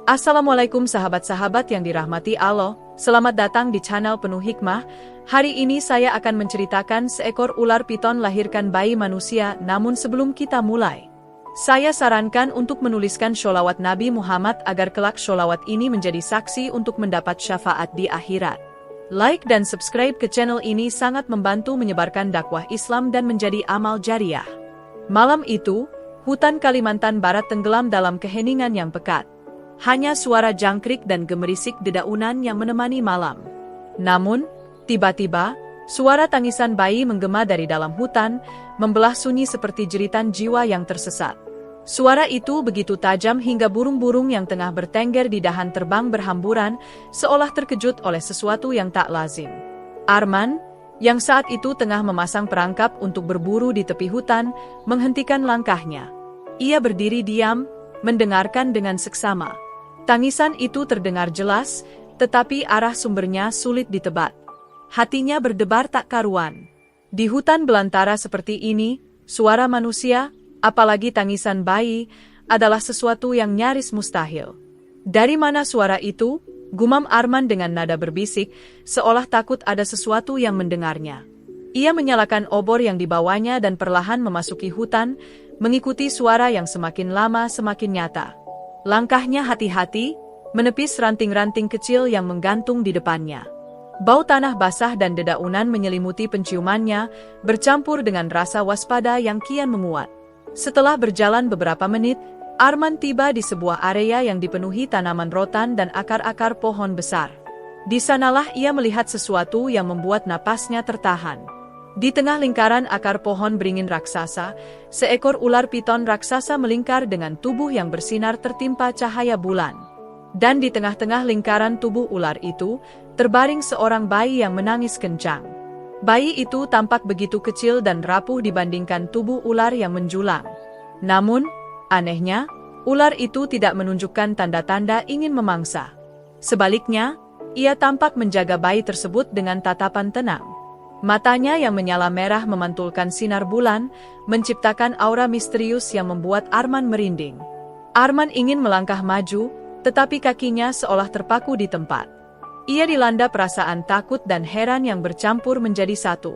Assalamualaikum sahabat-sahabat yang dirahmati Allah, selamat datang di channel Penuh Hikmah. Hari ini saya akan menceritakan seekor ular piton lahirkan bayi manusia. Namun sebelum kita mulai, saya sarankan untuk menuliskan sholawat Nabi Muhammad agar kelak sholawat ini menjadi saksi untuk mendapat syafaat di akhirat. Like dan subscribe ke channel ini sangat membantu menyebarkan dakwah Islam dan menjadi amal jariah. Malam itu, hutan Kalimantan Barat tenggelam dalam keheningan yang pekat. Hanya suara jangkrik dan gemerisik dedaunan yang menemani malam. Namun, tiba-tiba, suara tangisan bayi menggema dari dalam hutan, membelah sunyi seperti jeritan jiwa yang tersesat. Suara itu begitu tajam hingga burung-burung yang tengah bertengger di dahan terbang berhamburan, seolah terkejut oleh sesuatu yang tak lazim. Arman, yang saat itu tengah memasang perangkap untuk berburu di tepi hutan, menghentikan langkahnya. Ia berdiri diam, mendengarkan dengan seksama. Tangisan itu terdengar jelas, tetapi arah sumbernya sulit ditebak. Hatinya berdebar tak karuan. Di hutan belantara seperti ini, suara manusia, apalagi tangisan bayi, adalah sesuatu yang nyaris mustahil. Dari mana suara itu? Gumam Arman dengan nada berbisik, seolah takut ada sesuatu yang mendengarnya. Ia menyalakan obor yang dibawanya dan perlahan memasuki hutan, mengikuti suara yang semakin lama semakin nyata. Langkahnya hati-hati, menepis ranting-ranting kecil yang menggantung di depannya. Bau tanah basah dan dedaunan menyelimuti penciumannya, bercampur dengan rasa waspada yang kian menguat. Setelah berjalan beberapa menit, Arman tiba di sebuah area yang dipenuhi tanaman rotan dan akar-akar pohon besar. Di sanalah ia melihat sesuatu yang membuat napasnya tertahan. Di tengah lingkaran akar pohon beringin raksasa, seekor ular piton raksasa melingkar dengan tubuh yang bersinar tertimpa cahaya bulan. Dan di tengah-tengah lingkaran tubuh ular itu, terbaring seorang bayi yang menangis kencang. Bayi itu tampak begitu kecil dan rapuh dibandingkan tubuh ular yang menjulang. Namun, anehnya, ular itu tidak menunjukkan tanda-tanda ingin memangsa. Sebaliknya, ia tampak menjaga bayi tersebut dengan tatapan tenang. Matanya yang menyala merah memantulkan sinar bulan, menciptakan aura misterius yang membuat Arman merinding. Arman ingin melangkah maju, tetapi kakinya seolah terpaku di tempat. Ia dilanda perasaan takut dan heran yang bercampur menjadi satu.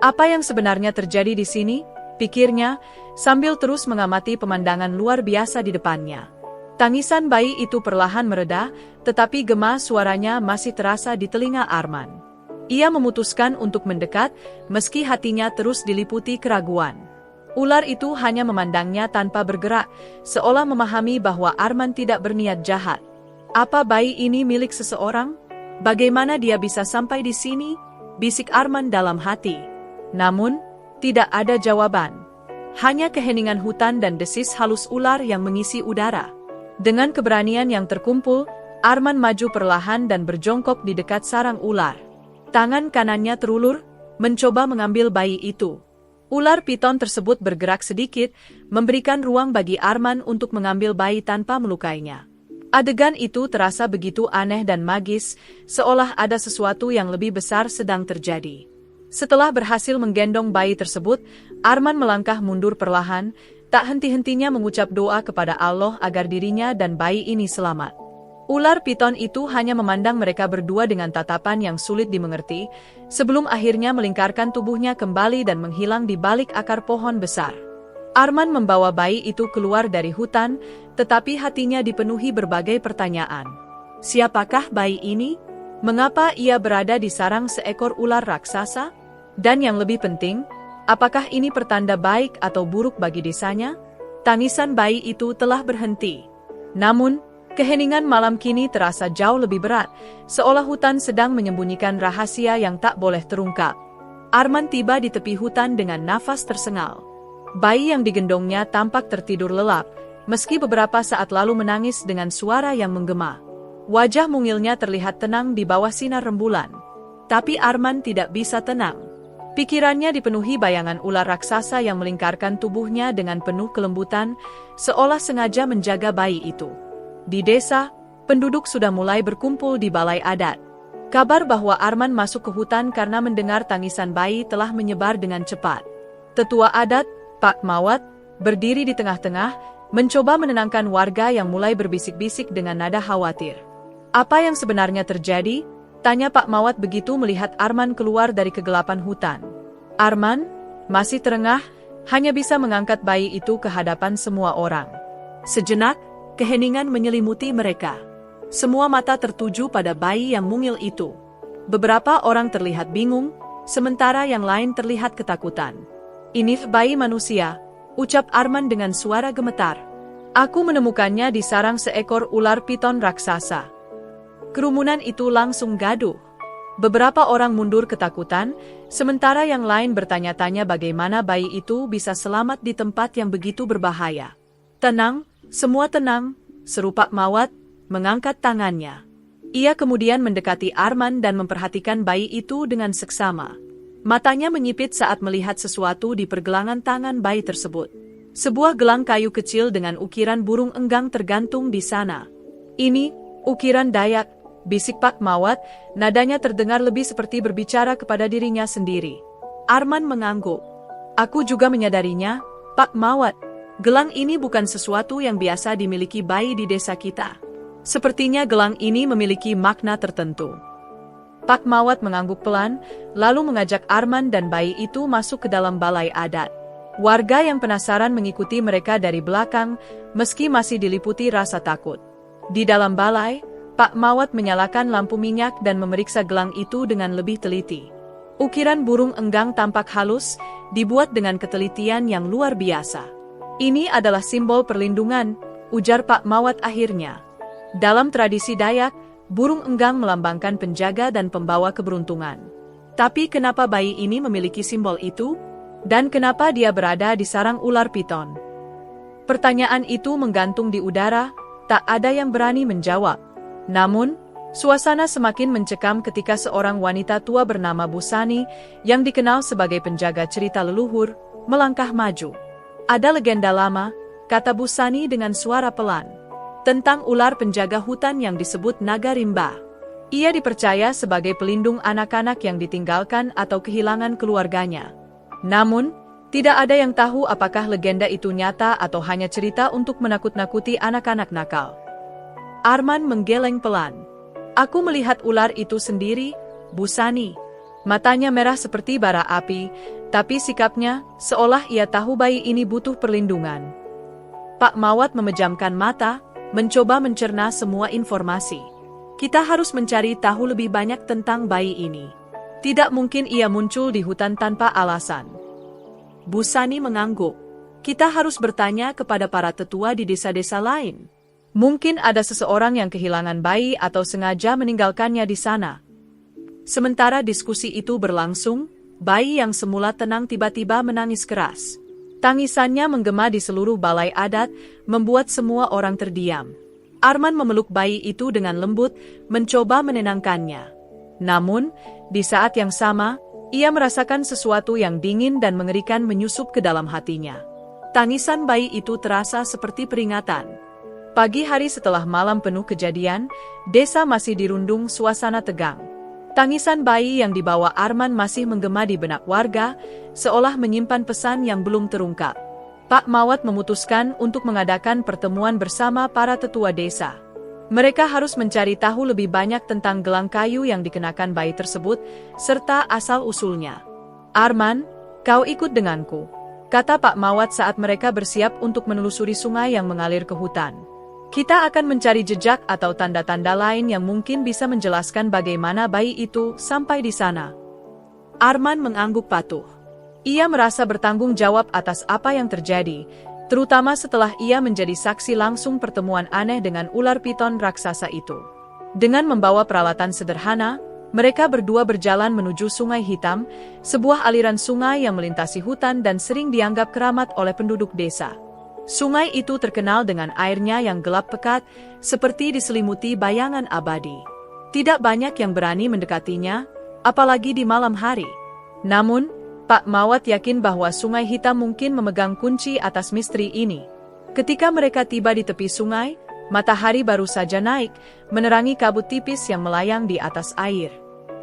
Apa yang sebenarnya terjadi di sini? Pikirnya, sambil terus mengamati pemandangan luar biasa di depannya. Tangisan bayi itu perlahan mereda, tetapi gema suaranya masih terasa di telinga Arman. Ia memutuskan untuk mendekat, meski hatinya terus diliputi keraguan. Ular itu hanya memandangnya tanpa bergerak, seolah memahami bahwa Arman tidak berniat jahat. Apa bayi ini milik seseorang? Bagaimana dia bisa sampai di sini? Bisik Arman dalam hati. Namun, tidak ada jawaban. Hanya keheningan hutan dan desis halus ular yang mengisi udara. Dengan keberanian yang terkumpul, Arman maju perlahan dan berjongkok di dekat sarang ular. Tangan kanannya terulur, mencoba mengambil bayi itu. Ular piton tersebut bergerak sedikit, memberikan ruang bagi Arman untuk mengambil bayi tanpa melukainya. Adegan itu terasa begitu aneh dan magis, seolah ada sesuatu yang lebih besar sedang terjadi. Setelah berhasil menggendong bayi tersebut, Arman melangkah mundur perlahan, tak henti-hentinya mengucap doa kepada Allah agar dirinya dan bayi ini selamat. Ular piton itu hanya memandang mereka berdua dengan tatapan yang sulit dimengerti, sebelum akhirnya melingkarkan tubuhnya kembali dan menghilang di balik akar pohon besar. Arman membawa bayi itu keluar dari hutan, tetapi hatinya dipenuhi berbagai pertanyaan. Siapakah bayi ini? Mengapa ia berada di sarang seekor ular raksasa? Dan yang lebih penting, apakah ini pertanda baik atau buruk bagi desanya? Tangisan bayi itu telah berhenti. Namun, keheningan malam kini terasa jauh lebih berat, seolah hutan sedang menyembunyikan rahasia yang tak boleh terungkap. Arman tiba di tepi hutan dengan nafas tersengal. Bayi yang digendongnya tampak tertidur lelap, meski beberapa saat lalu menangis dengan suara yang menggema. Wajah mungilnya terlihat tenang di bawah sinar rembulan. Tapi Arman tidak bisa tenang. Pikirannya dipenuhi bayangan ular raksasa yang melingkarkan tubuhnya dengan penuh kelembutan, seolah sengaja menjaga bayi itu. Di desa, penduduk sudah mulai berkumpul di balai adat. Kabar bahwa Arman masuk ke hutan karena mendengar tangisan bayi telah menyebar dengan cepat. Tetua adat, Pak Mawat, berdiri di tengah-tengah, mencoba menenangkan warga yang mulai berbisik-bisik dengan nada khawatir. "Apa yang sebenarnya terjadi?" tanya Pak Mawat begitu melihat Arman keluar dari kegelapan hutan. Arman, masih terengah, hanya bisa mengangkat bayi itu ke hadapan semua orang. Sejenak, keheningan menyelimuti mereka. Semua mata tertuju pada bayi yang mungil itu. Beberapa orang terlihat bingung, sementara yang lain terlihat ketakutan. "Ini bayi manusia," ucap Arman dengan suara gemetar. "Aku menemukannya di sarang seekor ular piton raksasa." Kerumunan itu langsung gaduh. Beberapa orang mundur ketakutan, sementara yang lain bertanya-tanya bagaimana bayi itu bisa selamat di tempat yang begitu berbahaya. "Tenang, semua tenang," seru Pak Mawat, mengangkat tangannya. Ia kemudian mendekati Arman dan memperhatikan bayi itu dengan seksama. Matanya menyipit saat melihat sesuatu di pergelangan tangan bayi tersebut. Sebuah gelang kayu kecil dengan ukiran burung enggang tergantung di sana. "Ini, ukiran Dayak," bisik Pak Mawat, nadanya terdengar lebih seperti berbicara kepada dirinya sendiri. Arman mengangguk. "Aku juga menyadarinya, Pak Mawat. Gelang ini bukan sesuatu yang biasa dimiliki bayi di desa kita. Sepertinya gelang ini memiliki makna tertentu." Pak Mawat mengangguk pelan, lalu mengajak Arman dan bayi itu masuk ke dalam balai adat. Warga yang penasaran mengikuti mereka dari belakang, meski masih diliputi rasa takut. Di dalam balai, Pak Mawat menyalakan lampu minyak dan memeriksa gelang itu dengan lebih teliti. Ukiran burung enggang tampak halus, dibuat dengan ketelitian yang luar biasa. "Ini adalah simbol perlindungan," ujar Pak Mawat akhirnya. Dalam tradisi Dayak, burung enggang melambangkan penjaga dan pembawa keberuntungan. Tapi kenapa bayi ini memiliki simbol itu? Dan kenapa dia berada di sarang ular piton? Pertanyaan itu menggantung di udara, tak ada yang berani menjawab. Namun, suasana semakin mencekam ketika seorang wanita tua bernama Busani, yang dikenal sebagai penjaga cerita leluhur, melangkah maju. "Ada legenda lama," kata Busani dengan suara pelan, "tentang ular penjaga hutan yang disebut Naga Rimba. Ia dipercaya sebagai pelindung anak-anak yang ditinggalkan atau kehilangan keluarganya. Namun, tidak ada yang tahu apakah legenda itu nyata atau hanya cerita untuk menakut-nakuti anak-anak nakal." Arman menggeleng pelan. "Aku melihat ular itu sendiri, Busani." Matanya merah seperti bara api, tapi sikapnya seolah ia tahu bayi ini butuh perlindungan. Pak Mawat memejamkan mata, mencoba mencerna semua informasi. "Kita harus mencari tahu lebih banyak tentang bayi ini. Tidak mungkin ia muncul di hutan tanpa alasan." Busani mengangguk. "Kita harus bertanya kepada para tetua di desa-desa lain. Mungkin ada seseorang yang kehilangan bayi atau sengaja meninggalkannya di sana." Sementara diskusi itu berlangsung, bayi yang semula tenang tiba-tiba menangis keras. Tangisannya menggema di seluruh balai adat, membuat semua orang terdiam. Arman memeluk bayi itu dengan lembut, mencoba menenangkannya. Namun, di saat yang sama, ia merasakan sesuatu yang dingin dan mengerikan menyusup ke dalam hatinya. Tangisan bayi itu terasa seperti peringatan. Pagi hari setelah malam penuh kejadian, desa masih dirundung suasana tegang. Tangisan bayi yang dibawa Arman masih menggema di benak warga, seolah menyimpan pesan yang belum terungkap. Pak Mawat memutuskan untuk mengadakan pertemuan bersama para tetua desa. Mereka harus mencari tahu lebih banyak tentang gelang kayu yang dikenakan bayi tersebut, serta asal-usulnya. "Arman, kau ikut denganku," kata Pak Mawat saat mereka bersiap untuk menelusuri sungai yang mengalir ke hutan. "Kita akan mencari jejak atau tanda-tanda lain yang mungkin bisa menjelaskan bagaimana bayi itu sampai di sana." Arman mengangguk patuh. Ia merasa bertanggung jawab atas apa yang terjadi, terutama setelah ia menjadi saksi langsung pertemuan aneh dengan ular piton raksasa itu. Dengan membawa peralatan sederhana, mereka berdua berjalan menuju Sungai Hitam, sebuah aliran sungai yang melintasi hutan dan sering dianggap keramat oleh penduduk desa. Sungai itu terkenal dengan airnya yang gelap pekat, seperti diselimuti bayangan abadi. Tidak banyak yang berani mendekatinya, apalagi di malam hari. Namun, Pak Mawat yakin bahwa Sungai Hitam mungkin memegang kunci atas misteri ini. Ketika mereka tiba di tepi sungai, matahari baru saja naik, menerangi kabut tipis yang melayang di atas air.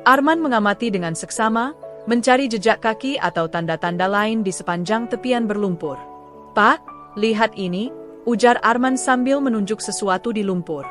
Arman mengamati dengan seksama, mencari jejak kaki atau tanda-tanda lain di sepanjang tepian berlumpur. "Pak, lihat ini," ujar Arman sambil menunjuk sesuatu di lumpur.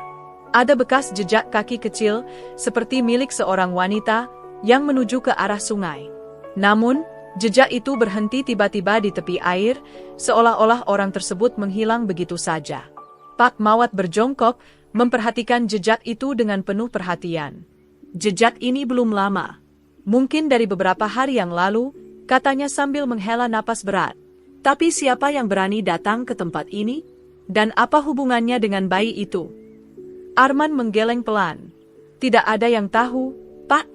Ada bekas jejak kaki kecil, seperti milik seorang wanita, yang menuju ke arah sungai. Namun, jejak itu berhenti tiba-tiba di tepi air, seolah-olah orang tersebut menghilang begitu saja. Pak Mawat berjongkok, memperhatikan jejak itu dengan penuh perhatian. Jejak ini belum lama. Mungkin dari beberapa hari yang lalu, katanya sambil menghela napas berat. Tapi siapa yang berani datang ke tempat ini? Dan apa hubungannya dengan bayi itu? Arman menggeleng pelan. Tidak ada yang tahu, Pak.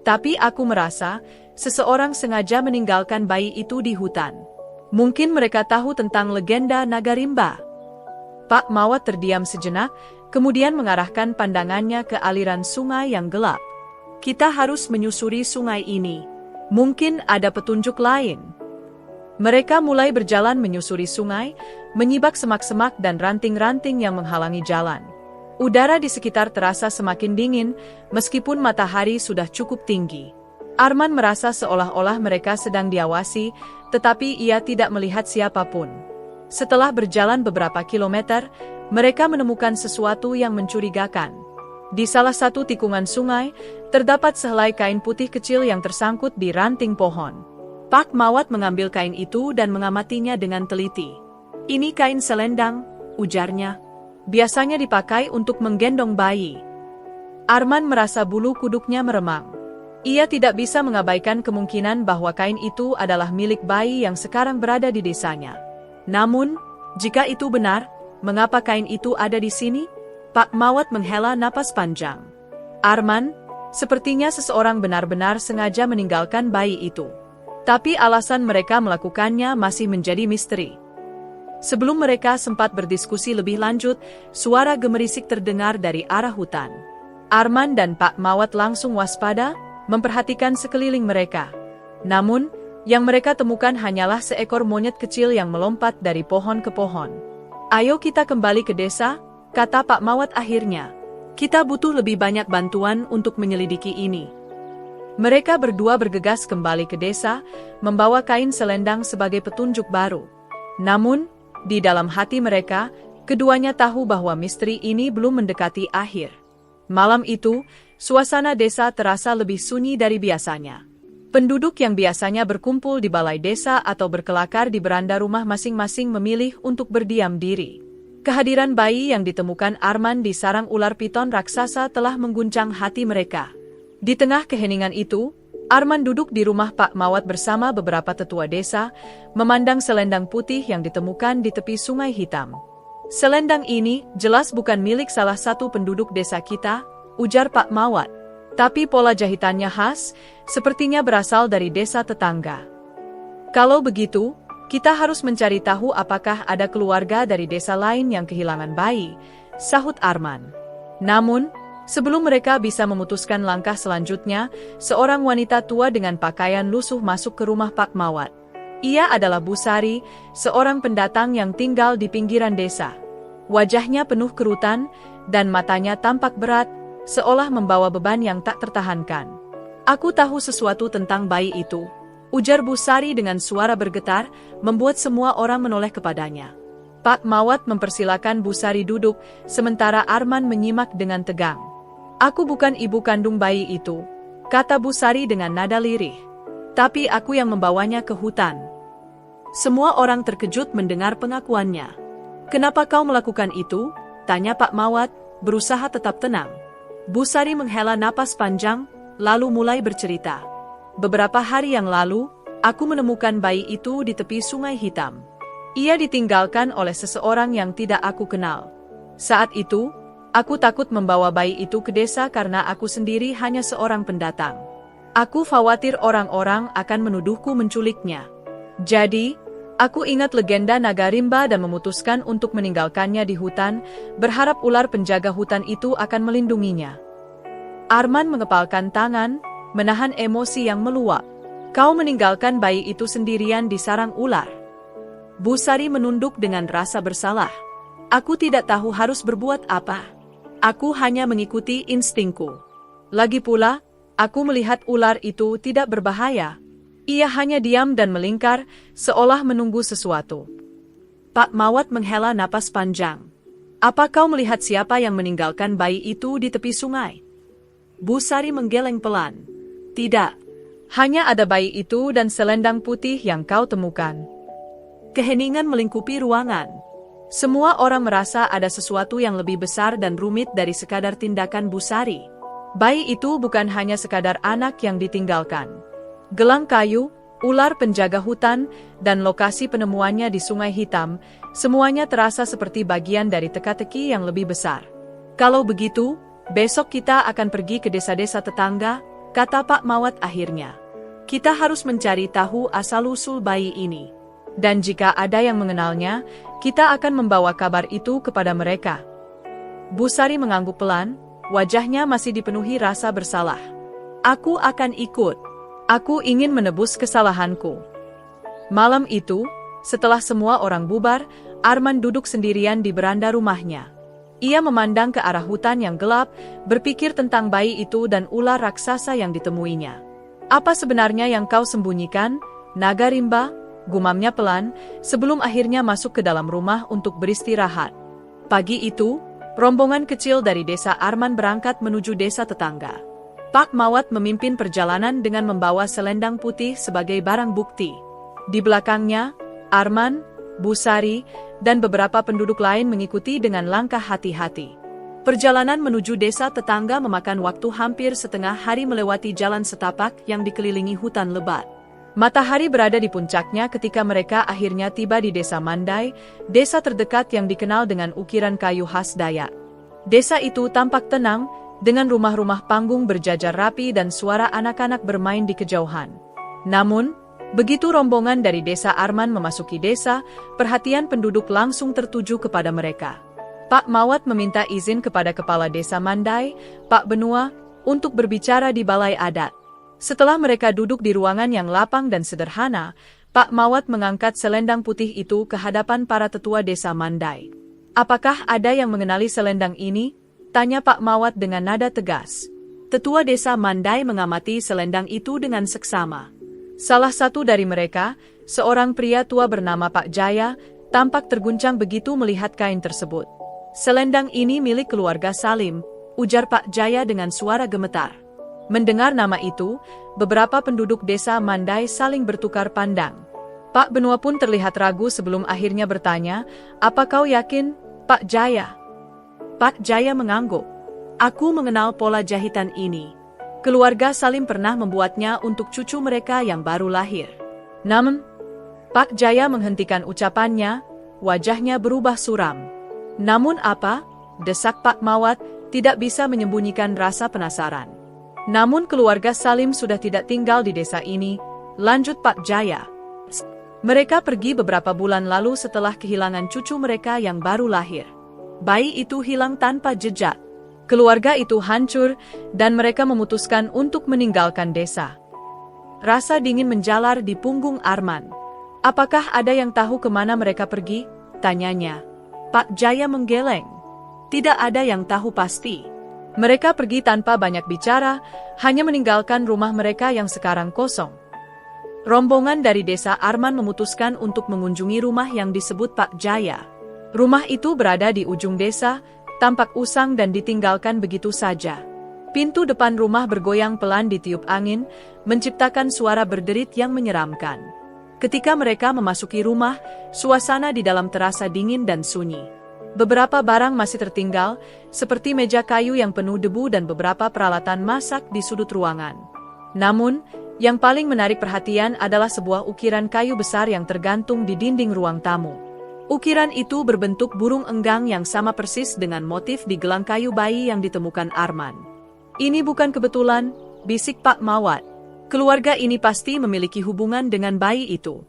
Tapi aku merasa, seseorang sengaja meninggalkan bayi itu di hutan. Mungkin mereka tahu tentang legenda naga rimba. Pak Mawat terdiam sejenak, kemudian mengarahkan pandangannya ke aliran sungai yang gelap. Kita harus menyusuri sungai ini. Mungkin ada petunjuk lain. Mereka mulai berjalan menyusuri sungai, menyibak semak-semak dan ranting-ranting yang menghalangi jalan. Udara di sekitar terasa semakin dingin, meskipun matahari sudah cukup tinggi. Arman merasa seolah-olah mereka sedang diawasi, tetapi ia tidak melihat siapapun. Setelah berjalan beberapa kilometer, mereka menemukan sesuatu yang mencurigakan. Di salah satu tikungan sungai, terdapat sehelai kain putih kecil yang tersangkut di ranting pohon. Pak Mawat mengambil kain itu dan mengamatinya dengan teliti. Ini kain selendang, ujarnya. Biasanya dipakai untuk menggendong bayi. Arman merasa bulu kuduknya meremang. Ia tidak bisa mengabaikan kemungkinan bahwa kain itu adalah milik bayi yang sekarang berada di desanya. Namun, jika itu benar, mengapa kain itu ada di sini? Pak Mawat menghela napas panjang. Arman, sepertinya seseorang benar-benar sengaja meninggalkan bayi itu. Tapi alasan mereka melakukannya masih menjadi misteri. Sebelum mereka sempat berdiskusi lebih lanjut, suara gemerisik terdengar dari arah hutan. Arman dan Pak Mawat langsung waspada, memperhatikan sekeliling mereka. Namun, yang mereka temukan hanyalah seekor monyet kecil yang melompat dari pohon ke pohon. Ayo kita kembali ke desa, kata Pak Mawat akhirnya. Kita butuh lebih banyak bantuan untuk menyelidiki ini. Mereka berdua bergegas kembali ke desa, membawa kain selendang sebagai petunjuk baru. Namun, di dalam hati mereka, keduanya tahu bahwa misteri ini belum mendekati akhir. Malam itu, suasana desa terasa lebih sunyi dari biasanya. Penduduk yang biasanya berkumpul di balai desa atau berkelakar di beranda rumah masing-masing memilih untuk berdiam diri. Kehadiran bayi yang ditemukan Arman di sarang ular piton raksasa telah mengguncang hati mereka. Di tengah keheningan itu, Arman duduk di rumah Pak Mawat bersama beberapa tetua desa, memandang selendang putih yang ditemukan di tepi sungai hitam. Selendang ini jelas bukan milik salah satu penduduk desa kita, ujar Pak Mawat. Tapi pola jahitannya khas, sepertinya berasal dari desa tetangga. Kalau begitu, kita harus mencari tahu apakah ada keluarga dari desa lain yang kehilangan bayi, sahut Arman. Namun, sebelum mereka bisa memutuskan langkah selanjutnya, seorang wanita tua dengan pakaian lusuh masuk ke rumah Pak Mawat. Ia adalah Bu Sari, seorang pendatang yang tinggal di pinggiran desa. Wajahnya penuh kerutan, dan matanya tampak berat, seolah membawa beban yang tak tertahankan. Aku tahu sesuatu tentang bayi itu, ujar Bu Sari dengan suara bergetar, membuat semua orang menoleh kepadanya. Pak Mawat mempersilakan Bu Sari duduk, sementara Arman menyimak dengan tegang. Aku bukan ibu kandung bayi itu, kata Bu Sari dengan nada lirih. Tapi aku yang membawanya ke hutan. Semua orang terkejut mendengar pengakuannya. Kenapa kau melakukan itu? Tanya Pak Mawat, berusaha tetap tenang. Bu Sari menghela napas panjang, lalu mulai bercerita. Beberapa hari yang lalu, aku menemukan bayi itu di tepi sungai hitam. Ia ditinggalkan oleh seseorang yang tidak aku kenal. Saat itu, aku takut membawa bayi itu ke desa karena aku sendiri hanya seorang pendatang. Aku khawatir orang-orang akan menuduhku menculiknya. Jadi, aku ingat legenda naga rimba dan memutuskan untuk meninggalkannya di hutan, berharap ular penjaga hutan itu akan melindunginya. Arman mengepalkan tangan, menahan emosi yang meluap. Kau meninggalkan bayi itu sendirian di sarang ular. Bu Sari menunduk dengan rasa bersalah. Aku tidak tahu harus berbuat apa. Aku hanya mengikuti instingku. Lagi pula, aku melihat ular itu tidak berbahaya. Ia hanya diam dan melingkar, seolah menunggu sesuatu. Pak Mawat menghela napas panjang. Apa kau melihat siapa yang meninggalkan bayi itu di tepi sungai? Bu Sari menggeleng pelan. Tidak. Hanya ada bayi itu dan selendang putih yang kau temukan. Keheningan melingkupi ruangan. Semua orang merasa ada sesuatu yang lebih besar dan rumit dari sekadar tindakan Bu Sari. Bayi itu bukan hanya sekadar anak yang ditinggalkan. Gelang kayu, ular penjaga hutan, dan lokasi penemuannya di Sungai Hitam, semuanya terasa seperti bagian dari teka-teki yang lebih besar. Kalau begitu, besok kita akan pergi ke desa-desa tetangga, kata Pak Mawat akhirnya. Kita harus mencari tahu asal-usul bayi ini. Dan jika ada yang mengenalnya, kita akan membawa kabar itu kepada mereka. Bu Sari mengangguk pelan, wajahnya masih dipenuhi rasa bersalah. Aku akan ikut. Aku ingin menebus kesalahanku. Malam itu, setelah semua orang bubar, Arman duduk sendirian di beranda rumahnya. Ia memandang ke arah hutan yang gelap, berpikir tentang bayi itu dan ular raksasa yang ditemuinya. Apa sebenarnya yang kau sembunyikan, naga rimba? Gumamnya pelan, sebelum akhirnya masuk ke dalam rumah untuk beristirahat. Pagi itu, rombongan kecil dari desa Arman berangkat menuju desa tetangga. Pak Mawat memimpin perjalanan dengan membawa selendang putih sebagai barang bukti. Di belakangnya, Arman, Bu Sari, dan beberapa penduduk lain mengikuti dengan langkah hati-hati. Perjalanan menuju desa tetangga memakan waktu hampir setengah hari melewati jalan setapak yang dikelilingi hutan lebat. Matahari berada di puncaknya ketika mereka akhirnya tiba di desa Mandai, desa terdekat yang dikenal dengan ukiran kayu khas Dayak. Desa itu tampak tenang, dengan rumah-rumah panggung berjajar rapi dan suara anak-anak bermain di kejauhan. Namun, begitu rombongan dari desa Arman memasuki desa, perhatian penduduk langsung tertuju kepada mereka. Pak Mawat meminta izin kepada Kepala Desa Mandai, Pak Benua, untuk berbicara di balai adat. Setelah mereka duduk di ruangan yang lapang dan sederhana, Pak Mawat mengangkat selendang putih itu ke hadapan para tetua desa Mandai. Apakah ada yang mengenali selendang ini? Tanya Pak Mawat dengan nada tegas. Tetua desa Mandai mengamati selendang itu dengan seksama. Salah satu dari mereka, seorang pria tua bernama Pak Jaya, tampak terguncang begitu melihat kain tersebut. Selendang ini milik keluarga Salim, ujar Pak Jaya dengan suara gemetar. Mendengar nama itu, beberapa penduduk desa Mandai saling bertukar pandang. Pak Benua pun terlihat ragu sebelum akhirnya bertanya, "Apa kau yakin, Pak Jaya?" Pak Jaya mengangguk. "Aku mengenal pola jahitan ini. Keluarga Salim pernah membuatnya untuk cucu mereka yang baru lahir." Namun, Pak Jaya menghentikan ucapannya, wajahnya berubah suram. "Namun apa?" desak Pak Mawat, tidak bisa menyembunyikan rasa penasaran. "Namun keluarga Salim sudah tidak tinggal di desa ini," lanjut Pak Jaya. "Mereka pergi beberapa bulan lalu setelah kehilangan cucu mereka yang baru lahir. Bayi itu hilang tanpa jejak. Keluarga itu hancur, dan mereka memutuskan untuk meninggalkan desa." Rasa dingin menjalar di punggung Arman. "Apakah ada yang tahu kemana mereka pergi?" tanyanya. Pak Jaya menggeleng. "Tidak ada yang tahu pasti. Mereka pergi tanpa banyak bicara, hanya meninggalkan rumah mereka yang sekarang kosong." Rombongan dari desa Arman memutuskan untuk mengunjungi rumah yang disebut Pak Jaya. Rumah itu berada di ujung desa, tampak usang dan ditinggalkan begitu saja. Pintu depan rumah bergoyang pelan ditiup angin, menciptakan suara berderit yang menyeramkan. Ketika mereka memasuki rumah, suasana di dalam terasa dingin dan sunyi. Beberapa barang masih tertinggal, seperti meja kayu yang penuh debu dan beberapa peralatan masak di sudut ruangan. Namun, yang paling menarik perhatian adalah sebuah ukiran kayu besar yang tergantung di dinding ruang tamu. Ukiran itu berbentuk burung enggang yang sama persis dengan motif di gelang kayu bayi yang ditemukan Arman. "Ini bukan kebetulan," bisik Pak Mawat. "Keluarga ini pasti memiliki hubungan dengan bayi itu."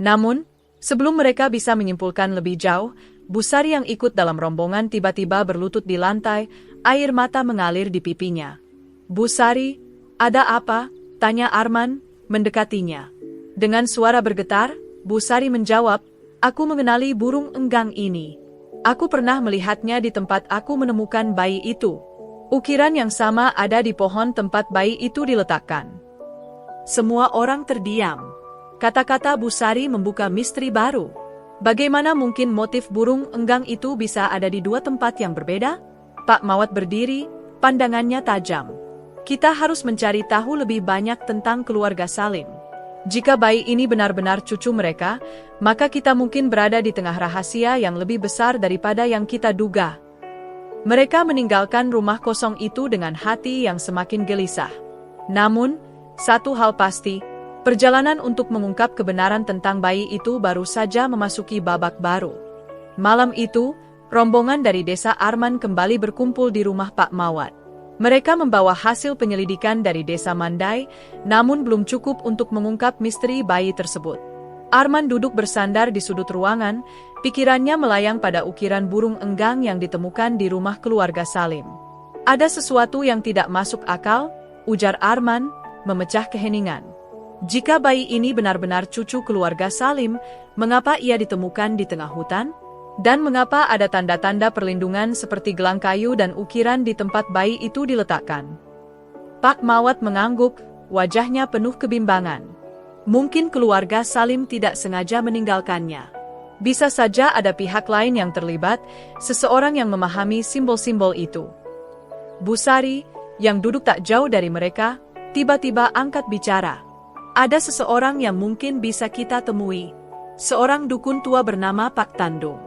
Namun, sebelum mereka bisa menyimpulkan lebih jauh, Bu Sari yang ikut dalam rombongan tiba-tiba berlutut di lantai, air mata mengalir di pipinya. "Bu Sari, ada apa?" tanya Arman, mendekatinya. Dengan suara bergetar, Bu Sari menjawab, "Aku mengenali burung enggang ini. Aku pernah melihatnya di tempat aku menemukan bayi itu. Ukiran yang sama ada di pohon tempat bayi itu diletakkan." Semua orang terdiam. Kata-kata Bu Sari membuka misteri baru. Bagaimana mungkin motif burung enggang itu bisa ada di dua tempat yang berbeda? Pak Mawat berdiri, pandangannya tajam. Kita harus mencari tahu lebih banyak tentang keluarga Salim. Jika bayi ini benar-benar cucu mereka, maka kita mungkin berada di tengah rahasia yang lebih besar daripada yang kita duga. Mereka meninggalkan rumah kosong itu dengan hati yang semakin gelisah. Namun, satu hal pasti, perjalanan untuk mengungkap kebenaran tentang bayi itu baru saja memasuki babak baru. Malam itu, rombongan dari desa Arman kembali berkumpul di rumah Pak Mawat. Mereka membawa hasil penyelidikan dari desa Mandai, namun belum cukup untuk mengungkap misteri bayi tersebut. Arman duduk bersandar di sudut ruangan, pikirannya melayang pada ukiran burung enggang yang ditemukan di rumah keluarga Salim. Ada sesuatu yang tidak masuk akal, ujar Arman, memecah keheningan. Jika bayi ini benar-benar cucu keluarga Salim, mengapa ia ditemukan di tengah hutan? Dan mengapa ada tanda-tanda perlindungan seperti gelang kayu dan ukiran di tempat bayi itu diletakkan? Pak Mawat mengangguk, wajahnya penuh kebimbangan. Mungkin keluarga Salim tidak sengaja meninggalkannya. Bisa saja ada pihak lain yang terlibat, seseorang yang memahami simbol-simbol itu. Bu Sari, yang duduk tak jauh dari mereka, tiba-tiba angkat bicara. Ada seseorang yang mungkin bisa kita temui. Seorang dukun tua bernama Pak Tandung.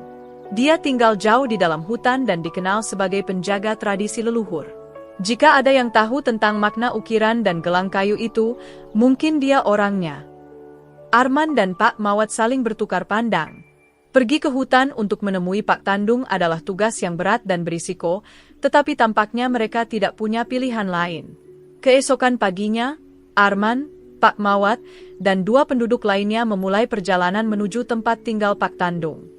Dia tinggal jauh di dalam hutan dan dikenal sebagai penjaga tradisi leluhur. Jika ada yang tahu tentang makna ukiran dan gelang kayu itu, mungkin dia orangnya. Arman dan Pak Mawat saling bertukar pandang. Pergi ke hutan untuk menemui Pak Tandung adalah tugas yang berat dan berisiko, tetapi tampaknya mereka tidak punya pilihan lain. Keesokan paginya, Arman, Pak Mawat, dan dua penduduk lainnya memulai perjalanan menuju tempat tinggal Pak Tandung.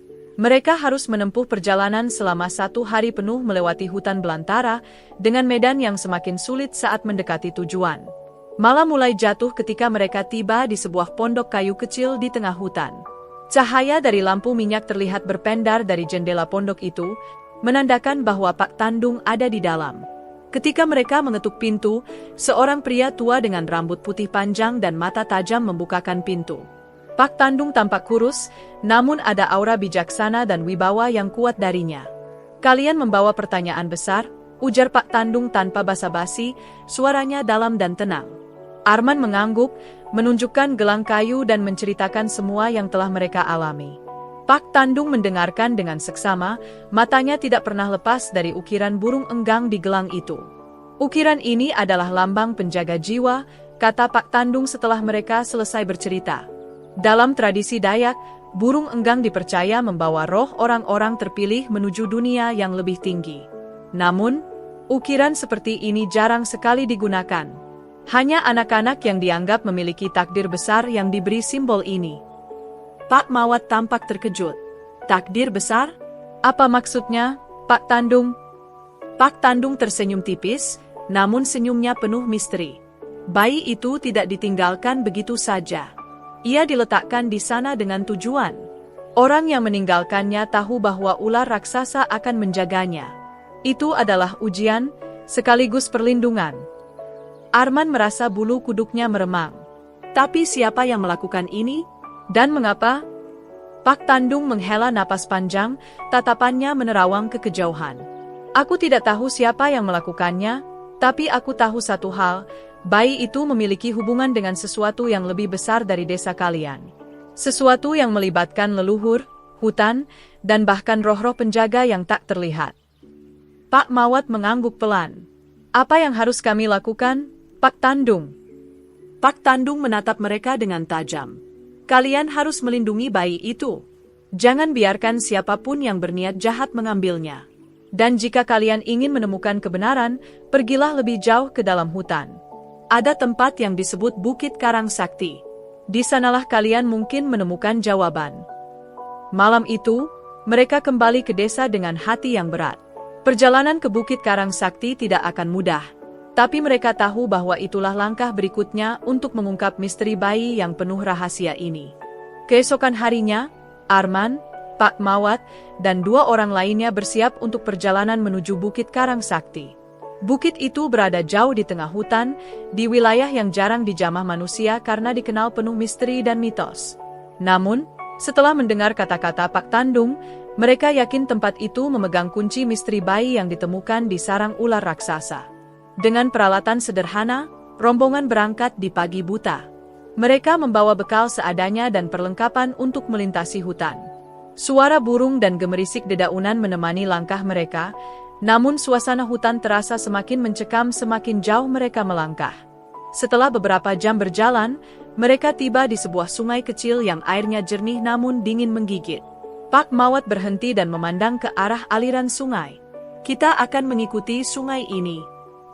Mereka harus menempuh perjalanan selama 1 hari penuh melewati hutan belantara, dengan medan yang semakin sulit saat mendekati tujuan. Malam mulai jatuh ketika mereka tiba di sebuah pondok kayu kecil di tengah hutan. Cahaya dari lampu minyak terlihat berpendar dari jendela pondok itu, menandakan bahwa Pak Tandung ada di dalam. Ketika mereka mengetuk pintu, seorang pria tua dengan rambut putih panjang dan mata tajam membukakan pintu. Pak Tandung tampak kurus, namun ada aura bijaksana dan wibawa yang kuat darinya. Kalian membawa pertanyaan besar, ujar Pak Tandung tanpa basa-basi, suaranya dalam dan tenang. Arman mengangguk, menunjukkan gelang kayu dan menceritakan semua yang telah mereka alami. Pak Tandung mendengarkan dengan seksama, matanya tidak pernah lepas dari ukiran burung enggang di gelang itu. Ukiran ini adalah lambang penjaga jiwa, kata Pak Tandung setelah mereka selesai bercerita. Dalam tradisi Dayak, burung enggang dipercaya membawa roh orang-orang terpilih menuju dunia yang lebih tinggi. Namun, ukiran seperti ini jarang sekali digunakan. Hanya anak-anak yang dianggap memiliki takdir besar yang diberi simbol ini. Pak Mawat tampak terkejut. Takdir besar? Apa maksudnya, Pak Tandung? Pak Tandung tersenyum tipis, namun senyumnya penuh misteri. Bayi itu tidak ditinggalkan begitu saja. Ia diletakkan di sana dengan tujuan. Orang yang meninggalkannya tahu bahwa ular raksasa akan menjaganya. Itu adalah ujian, sekaligus perlindungan. Arman merasa bulu kuduknya meremang. Tapi siapa yang melakukan ini? Dan mengapa? Pak Tandung menghela napas panjang, tatapannya menerawang ke kejauhan. Aku tidak tahu siapa yang melakukannya, tapi aku tahu satu hal, bayi itu memiliki hubungan dengan sesuatu yang lebih besar dari desa kalian. Sesuatu yang melibatkan leluhur, hutan, dan bahkan roh-roh penjaga yang tak terlihat. Pak Mawat mengangguk pelan. Apa yang harus kami lakukan, Pak Tandung? Pak Tandung menatap mereka dengan tajam. Kalian harus melindungi bayi itu. Jangan biarkan siapapun yang berniat jahat mengambilnya. Dan jika kalian ingin menemukan kebenaran, pergilah lebih jauh ke dalam hutan. Ada tempat yang disebut Bukit Karang Sakti. Di sanalah kalian mungkin menemukan jawaban. Malam itu, mereka kembali ke desa dengan hati yang berat. Perjalanan ke Bukit Karang Sakti tidak akan mudah. Tapi mereka tahu bahwa itulah langkah berikutnya untuk mengungkap misteri bayi yang penuh rahasia ini. Keesokan harinya, Arman, Pak Mawat, dan 2 orang lainnya bersiap untuk perjalanan menuju Bukit Karang Sakti. Bukit itu berada jauh di tengah hutan, di wilayah yang jarang dijamah manusia karena dikenal penuh misteri dan mitos. Namun, Setelah mendengar kata-kata Pak Tandung, mereka yakin tempat itu memegang kunci misteri bayi yang ditemukan di sarang ular raksasa. Dengan peralatan sederhana, rombongan berangkat di pagi buta. Mereka membawa bekal seadanya dan perlengkapan untuk melintasi hutan. Suara burung dan gemerisik dedaunan menemani langkah mereka, namun suasana hutan terasa semakin mencekam semakin jauh mereka melangkah. Setelah beberapa jam berjalan, mereka tiba di sebuah sungai kecil yang airnya jernih namun dingin menggigit. Pak Mawat berhenti dan memandang ke arah aliran sungai. Kita akan mengikuti sungai ini.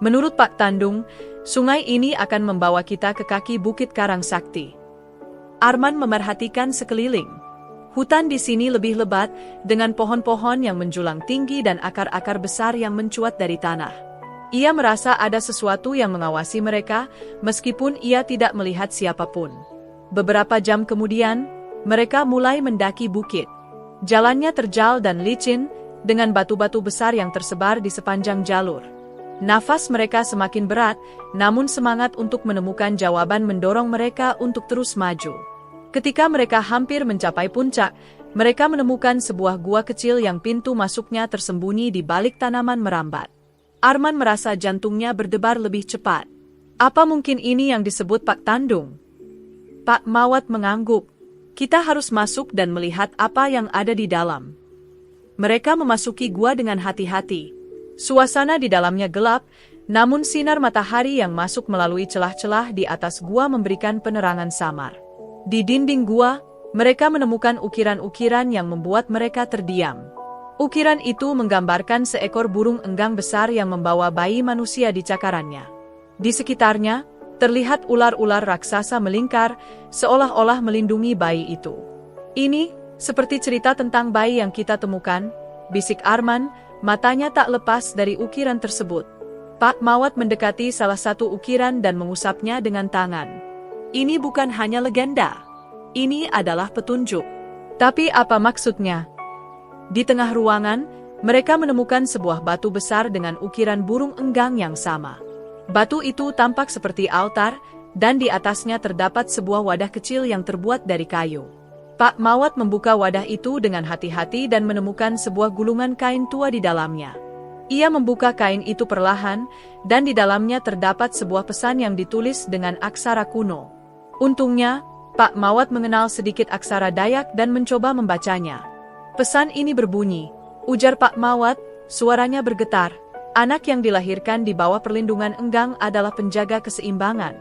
Menurut Pak Tandung, sungai ini akan membawa kita ke kaki Bukit Karang Sakti. Arman memerhatikan sekeliling. Hutan di sini lebih lebat, dengan pohon-pohon yang menjulang tinggi dan akar-akar besar yang mencuat dari tanah. Ia merasa ada sesuatu yang mengawasi mereka, meskipun ia tidak melihat siapapun. Beberapa jam kemudian, mereka mulai mendaki bukit. Jalannya terjal dan licin, dengan batu-batu besar yang tersebar di sepanjang jalur. Nafas mereka semakin berat, namun semangat untuk menemukan jawaban mendorong mereka untuk terus maju. Ketika mereka hampir mencapai puncak, mereka menemukan sebuah gua kecil yang pintu masuknya tersembunyi di balik tanaman merambat. Arman merasa jantungnya berdebar lebih cepat. Apa mungkin ini yang disebut Pak Tandung? Pak Mawat mengangguk. Kita harus masuk dan melihat apa yang ada di dalam. Mereka memasuki gua dengan hati-hati. Suasana di dalamnya gelap, namun sinar matahari yang masuk melalui celah-celah di atas gua memberikan penerangan samar. Di dinding gua, mereka menemukan ukiran-ukiran yang membuat mereka terdiam. Ukiran itu menggambarkan seekor burung enggang besar yang membawa bayi manusia di cakarannya. Di sekitarnya, terlihat ular-ular raksasa melingkar, seolah-olah melindungi bayi itu. Ini, seperti cerita tentang bayi yang kita temukan, bisik Arman, matanya tak lepas dari ukiran tersebut. Pak Mawat mendekati salah satu ukiran dan mengusapnya dengan tangan. Ini bukan hanya legenda. Ini adalah petunjuk. Tapi apa maksudnya? Di tengah ruangan, mereka menemukan sebuah batu besar dengan ukiran burung enggang yang sama. Batu itu tampak seperti altar, dan di atasnya terdapat sebuah wadah kecil yang terbuat dari kayu. Pak Mawat membuka wadah itu dengan hati-hati dan menemukan sebuah gulungan kain tua di dalamnya. Ia membuka kain itu perlahan, dan di dalamnya terdapat sebuah pesan yang ditulis dengan aksara kuno. Untungnya, Pak Mawat mengenal sedikit aksara Dayak dan mencoba membacanya. Pesan ini berbunyi, ujar Pak Mawat, suaranya bergetar. Anak yang dilahirkan di bawah perlindungan enggang adalah penjaga keseimbangan.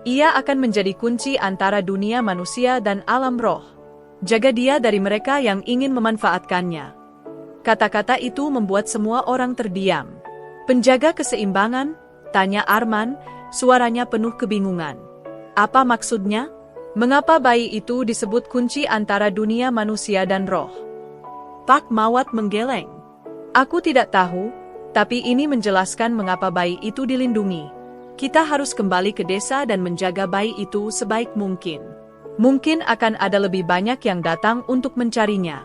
Ia akan menjadi kunci antara dunia manusia dan alam roh. Jaga dia dari mereka yang ingin memanfaatkannya. Kata-kata itu membuat semua orang terdiam. Penjaga keseimbangan? Tanya Arman, suaranya penuh kebingungan. Apa maksudnya? Mengapa bayi itu disebut kunci antara dunia manusia dan roh? Pak Mawat menggeleng. Aku tidak tahu, tapi ini menjelaskan mengapa bayi itu dilindungi. Kita harus kembali ke desa dan menjaga bayi itu sebaik mungkin. Mungkin akan ada lebih banyak yang datang untuk mencarinya.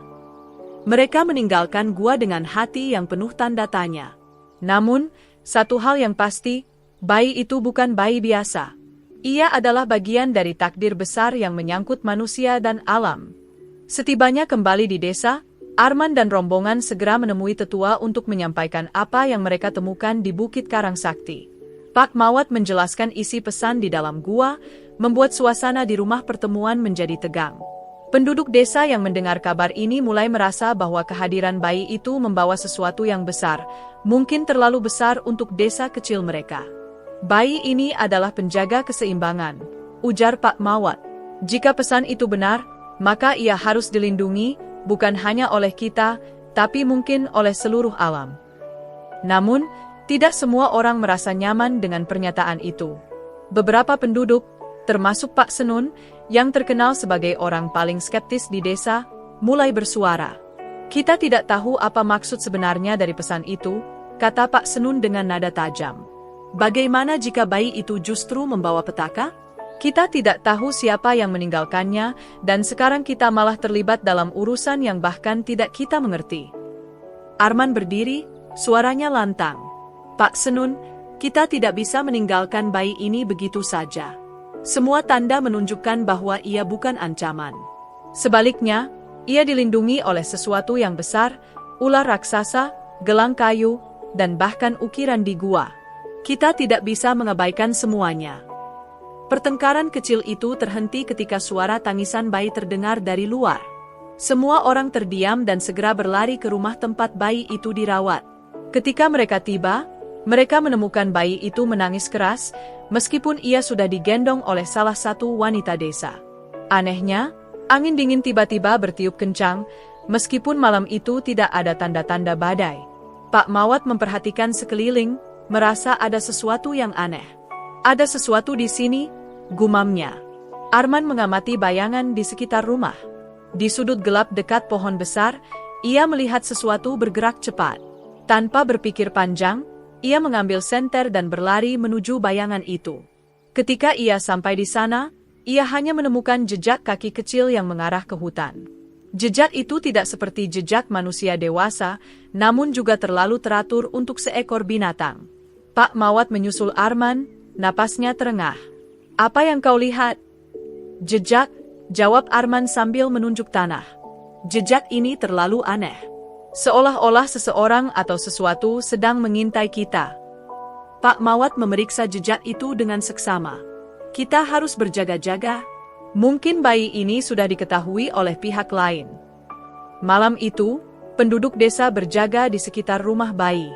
Mereka meninggalkan gua dengan hati yang penuh tanda tanya. Namun, satu hal yang pasti, bayi itu bukan bayi biasa. Ia adalah bagian dari takdir besar yang menyangkut manusia dan alam. Setibanya kembali di desa, Arman dan rombongan segera menemui tetua untuk menyampaikan apa yang mereka temukan di Bukit Karang Sakti. Pak Mawat menjelaskan isi pesan di dalam gua, membuat suasana di rumah pertemuan menjadi tegang. Penduduk desa yang mendengar kabar ini mulai merasa bahwa kehadiran bayi itu membawa sesuatu yang besar, mungkin terlalu besar untuk desa kecil mereka. Bayi ini adalah penjaga keseimbangan, ujar Pak Mawat. Jika pesan itu benar, maka ia harus dilindungi, bukan hanya oleh kita, tapi mungkin oleh seluruh alam. Namun, tidak semua orang merasa nyaman dengan pernyataan itu. Beberapa penduduk, termasuk Pak Senun, yang terkenal sebagai orang paling skeptis di desa, mulai bersuara. Kita tidak tahu apa maksud sebenarnya dari pesan itu, kata Pak Senun dengan nada tajam. Bagaimana jika bayi itu justru membawa petaka? Kita tidak tahu siapa yang meninggalkannya, dan sekarang kita malah terlibat dalam urusan yang bahkan tidak kita mengerti. Arman berdiri, suaranya lantang. Pak Senun, kita tidak bisa meninggalkan bayi ini begitu saja. Semua tanda menunjukkan bahwa ia bukan ancaman. Sebaliknya, ia dilindungi oleh sesuatu yang besar, ular raksasa, gelang kayu, dan bahkan ukiran di gua. Kita tidak bisa mengabaikan semuanya. Pertengkaran kecil itu terhenti ketika suara tangisan bayi terdengar dari luar. Semua orang terdiam dan segera berlari ke rumah tempat bayi itu dirawat. Ketika mereka tiba, mereka menemukan bayi itu menangis keras, meskipun ia sudah digendong oleh salah satu wanita desa. Anehnya, angin dingin tiba-tiba bertiup kencang, meskipun malam itu tidak ada tanda-tanda badai. Pak Mawat memperhatikan sekeliling, merasa ada sesuatu yang aneh. Ada sesuatu di sini, gumamnya. Arman mengamati bayangan di sekitar rumah. Di sudut gelap dekat pohon besar, ia melihat sesuatu bergerak cepat. Tanpa berpikir panjang, ia mengambil senter dan berlari menuju bayangan itu. Ketika ia sampai di sana, ia hanya menemukan jejak kaki kecil yang mengarah ke hutan. Jejak itu tidak seperti jejak manusia dewasa, namun juga terlalu teratur untuk seekor binatang. Pak Mawat menyusul Arman, napasnya terengah. "Apa yang kau lihat?" "Jejak," jawab Arman sambil menunjuk tanah. "Jejak ini terlalu aneh. Seolah-olah seseorang atau sesuatu sedang mengintai kita." Pak Mawat memeriksa jejak itu dengan seksama. "Kita harus berjaga-jaga. Mungkin bayi ini sudah diketahui oleh pihak lain." Malam itu, penduduk desa berjaga di sekitar rumah bayi.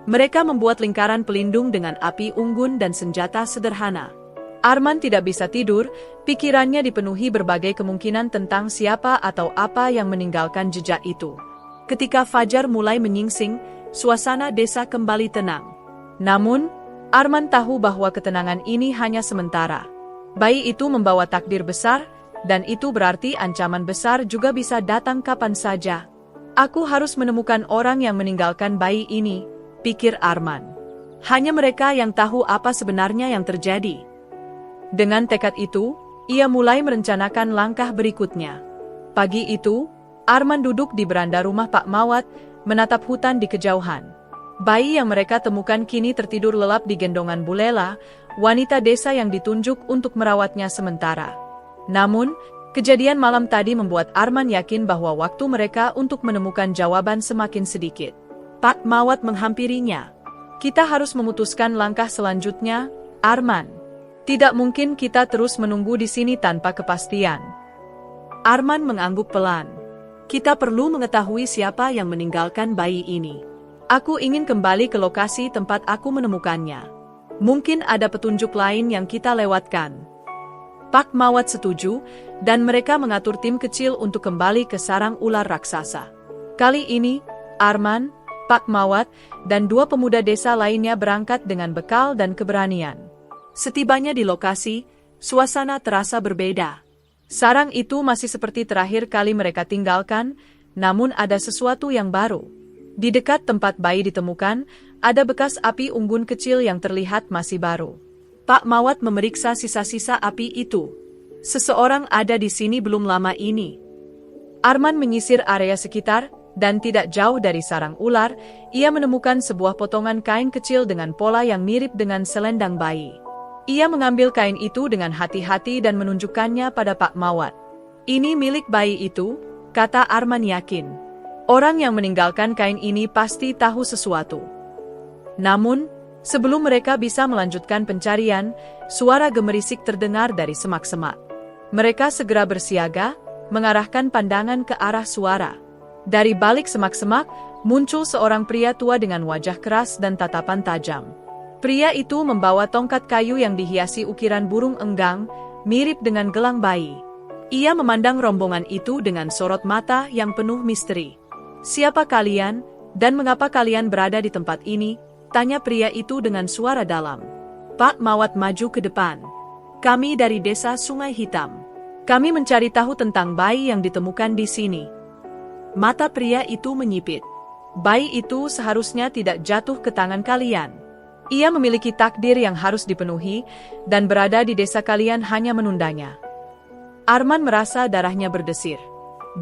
Mereka membuat lingkaran pelindung dengan api unggun dan senjata sederhana. Arman tidak bisa tidur, pikirannya dipenuhi berbagai kemungkinan tentang siapa atau apa yang meninggalkan jejak itu. Ketika fajar mulai menyingsing, suasana desa kembali tenang. Namun, Arman tahu bahwa ketenangan ini hanya sementara. Bayi itu membawa takdir besar, dan itu berarti ancaman besar juga bisa datang kapan saja. "Aku harus menemukan orang yang meninggalkan bayi ini," pikir Arman. Hanya mereka yang tahu apa sebenarnya yang terjadi. Dengan tekad itu, ia mulai merencanakan langkah berikutnya. Pagi itu, Arman duduk di beranda rumah Pak Mawat, menatap hutan di kejauhan. Bayi yang mereka temukan kini tertidur lelap di gendongan Bulela, wanita desa yang ditunjuk untuk merawatnya sementara. Namun, kejadian malam tadi membuat Arman yakin bahwa waktu mereka untuk menemukan jawaban semakin sedikit. Pak Mawat menghampirinya. "Kita harus memutuskan langkah selanjutnya, Arman. Tidak mungkin kita terus menunggu di sini tanpa kepastian." Arman mengangguk pelan. "Kita perlu mengetahui siapa yang meninggalkan bayi ini. Aku ingin kembali ke lokasi tempat aku menemukannya. Mungkin ada petunjuk lain yang kita lewatkan." Pak Mawat setuju, dan mereka mengatur tim kecil untuk kembali ke sarang ular raksasa. Kali ini, Arman, Pak Mawat, dan dua pemuda desa lainnya berangkat dengan bekal dan keberanian. Setibanya di lokasi, suasana terasa berbeda. Sarang itu masih seperti terakhir kali mereka tinggalkan, namun ada sesuatu yang baru. Di dekat tempat bayi ditemukan, ada bekas api unggun kecil yang terlihat masih baru. Pak Mawat memeriksa sisa-sisa api itu. Seseorang ada di sini belum lama ini. Arman menyisir area sekitar, dan tidak jauh dari sarang ular, ia menemukan sebuah potongan kain kecil dengan pola yang mirip dengan selendang bayi. Ia mengambil kain itu dengan hati-hati dan menunjukkannya pada Pak Mawat. "Ini milik bayi itu," kata Arman yakin. Orang yang meninggalkan kain ini pasti tahu sesuatu. Namun, sebelum mereka bisa melanjutkan pencarian, suara gemerisik terdengar dari semak-semak. Mereka segera bersiaga, mengarahkan pandangan ke arah suara. Dari balik semak-semak, muncul seorang pria tua dengan wajah keras dan tatapan tajam. Pria itu membawa tongkat kayu yang dihiasi ukiran burung enggang, mirip dengan gelang bayi. Ia memandang rombongan itu dengan sorot mata yang penuh misteri. "Siapa kalian, dan mengapa kalian berada di tempat ini?" tanya pria itu dengan suara dalam. Pak Mawat maju ke depan. "Kami dari desa Sungai Hitam. Kami mencari tahu tentang bayi yang ditemukan di sini." Mata pria itu menyipit. "Bayi itu seharusnya tidak jatuh ke tangan kalian. Ia memiliki takdir yang harus dipenuhi, dan berada di desa kalian hanya menundanya." Arman merasa darahnya berdesir.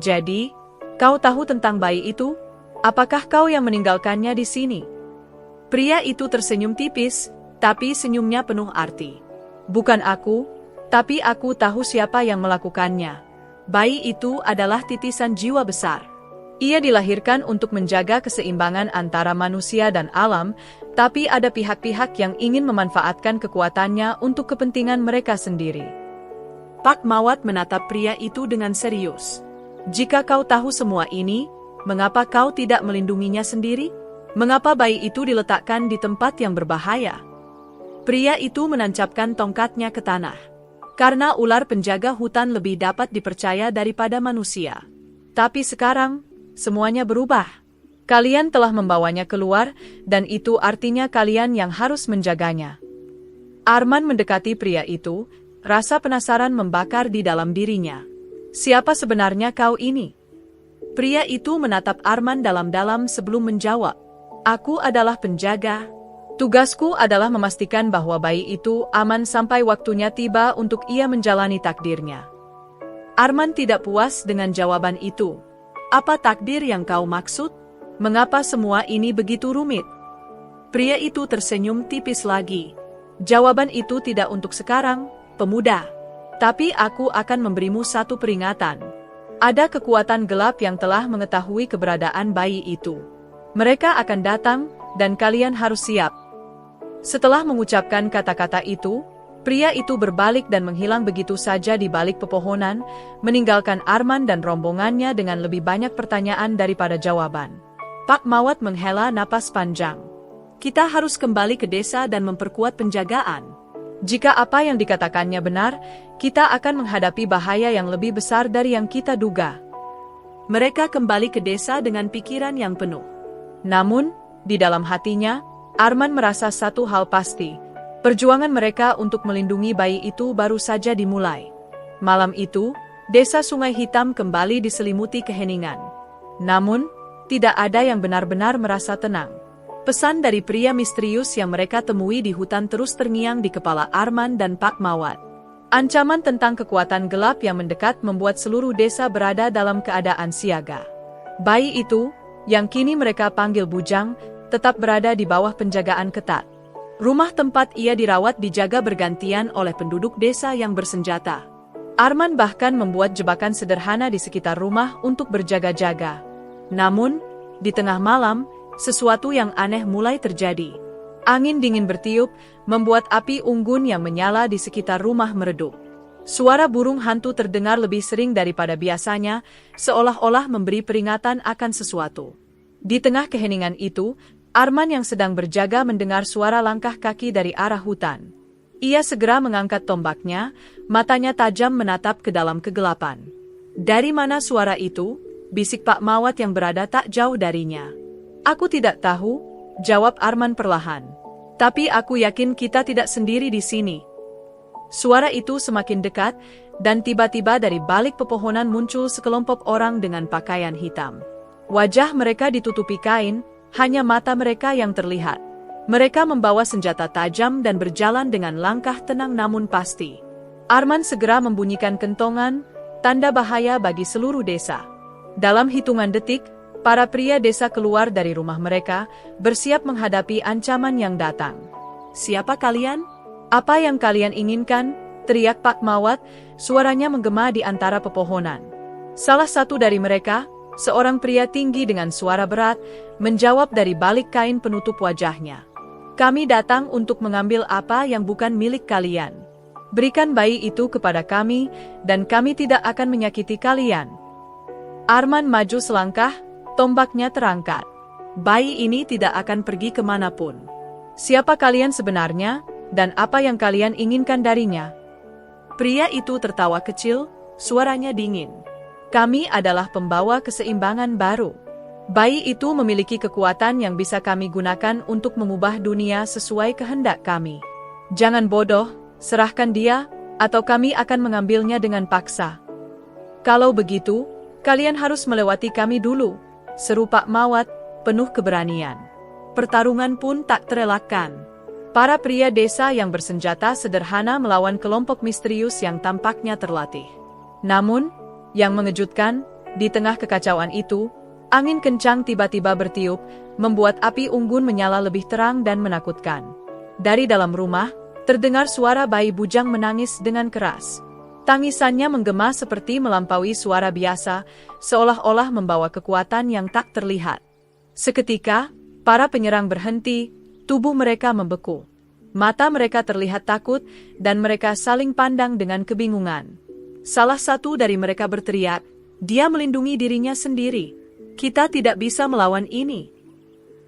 "Jadi, kau tahu tentang bayi itu? Apakah kau yang meninggalkannya di sini?" Pria itu tersenyum tipis, tapi senyumnya penuh arti. "Bukan aku, tapi aku tahu siapa yang melakukannya." Bayi itu adalah titisan jiwa besar. Ia dilahirkan untuk menjaga keseimbangan antara manusia dan alam, tapi ada pihak-pihak yang ingin memanfaatkan kekuatannya untuk kepentingan mereka sendiri. Pak Mawat menatap pria itu dengan serius. Jika kau tahu semua ini, mengapa kau tidak melindunginya sendiri? Mengapa bayi itu diletakkan di tempat yang berbahaya? Pria itu menancapkan tongkatnya ke tanah. Karena ular penjaga hutan lebih dapat dipercaya daripada manusia. Tapi sekarang, semuanya berubah. Kalian telah membawanya keluar, dan itu artinya kalian yang harus menjaganya. Arman mendekati pria itu, rasa penasaran membakar di dalam dirinya. Siapa sebenarnya kau ini? Pria itu menatap Arman dalam-dalam sebelum menjawab. Aku adalah penjaga. Tugasku adalah memastikan bahwa bayi itu aman sampai waktunya tiba untuk ia menjalani takdirnya. Arman tidak puas dengan jawaban itu. Apa takdir yang kau maksud? Mengapa semua ini begitu rumit? Pria itu tersenyum tipis lagi. Jawaban itu tidak untuk sekarang, pemuda. Tapi aku akan memberimu satu peringatan. Ada kekuatan gelap yang telah mengetahui keberadaan bayi itu. Mereka akan datang, dan kalian harus siap. Setelah mengucapkan kata-kata itu, pria itu berbalik dan menghilang begitu saja di balik pepohonan, meninggalkan Arman dan rombongannya dengan lebih banyak pertanyaan daripada jawaban. Pak Mawat menghela napas panjang. Kita harus kembali ke desa dan memperkuat penjagaan. Jika apa yang dikatakannya benar, kita akan menghadapi bahaya yang lebih besar dari yang kita duga. Mereka kembali ke desa dengan pikiran yang penuh. Namun, di dalam hatinya, Arman merasa satu hal pasti. Perjuangan mereka untuk melindungi bayi itu baru saja dimulai. Malam itu, desa Sungai Hitam kembali diselimuti keheningan. Namun, tidak ada yang benar-benar merasa tenang. Pesan dari pria misterius yang mereka temui di hutan terus terngiang di kepala Arman dan Pak Mawat. Ancaman tentang kekuatan gelap yang mendekat membuat seluruh desa berada dalam keadaan siaga. Bayi itu, yang kini mereka panggil Bujang, tetap berada di bawah penjagaan ketat. Rumah tempat ia dirawat dijaga bergantian oleh penduduk desa yang bersenjata. Arman bahkan membuat jebakan sederhana di sekitar rumah untuk berjaga-jaga. Namun, di tengah malam, sesuatu yang aneh mulai terjadi. Angin dingin bertiup, membuat api unggun yang menyala di sekitar rumah meredup. Suara burung hantu terdengar lebih sering daripada biasanya, seolah-olah memberi peringatan akan sesuatu. Di tengah keheningan itu, Arman yang sedang berjaga mendengar suara langkah kaki dari arah hutan. Ia segera mengangkat tombaknya, matanya tajam menatap ke dalam kegelapan. Dari mana suara itu? Bisik Pak Mawat yang berada tak jauh darinya. Aku tidak tahu, jawab Arman perlahan. Tapi aku yakin kita tidak sendiri di sini. Suara itu semakin dekat, dan tiba-tiba dari balik pepohonan muncul sekelompok orang dengan pakaian hitam. Wajah mereka ditutupi kain, hanya mata mereka yang terlihat. Mereka membawa senjata tajam dan berjalan dengan langkah tenang namun pasti. Arman segera membunyikan kentongan, tanda bahaya bagi seluruh desa. Dalam hitungan detik, para pria desa keluar dari rumah mereka, bersiap menghadapi ancaman yang datang. Siapa kalian? Apa yang kalian inginkan? Teriak Pak Mawat, suaranya menggema di antara pepohonan. Salah satu dari mereka, seorang pria tinggi dengan suara berat, menjawab dari balik kain penutup wajahnya. Kami datang untuk mengambil apa yang bukan milik kalian. Berikan bayi itu kepada kami, dan kami tidak akan menyakiti kalian. Arman maju selangkah, tombaknya terangkat. Bayi ini tidak akan pergi kemanapun. Siapa kalian sebenarnya, dan apa yang kalian inginkan darinya? Pria itu tertawa kecil, suaranya dingin. Kami adalah pembawa keseimbangan baru. Bayi itu memiliki kekuatan yang bisa kami gunakan untuk mengubah dunia sesuai kehendak kami. Jangan bodoh, serahkan dia, atau kami akan mengambilnya dengan paksa. Kalau begitu, kalian harus melewati kami dulu, seru Pak Mawat, penuh keberanian. Pertarungan pun tak terelakkan. Para pria desa yang bersenjata sederhana melawan kelompok misterius yang tampaknya terlatih. Namun, yang mengejutkan, di tengah kekacauan itu, angin kencang tiba-tiba bertiup, membuat api unggun menyala lebih terang dan menakutkan. Dari dalam rumah, terdengar suara bayi bujang menangis dengan keras. Tangisannya menggema seperti melampaui suara biasa, seolah-olah membawa kekuatan yang tak terlihat. Seketika, para penyerang berhenti, tubuh mereka membeku. Mata mereka terlihat takut, dan mereka saling pandang dengan kebingungan. Salah satu dari mereka berteriak, "Dia melindungi dirinya sendiri. Kita tidak bisa melawan ini."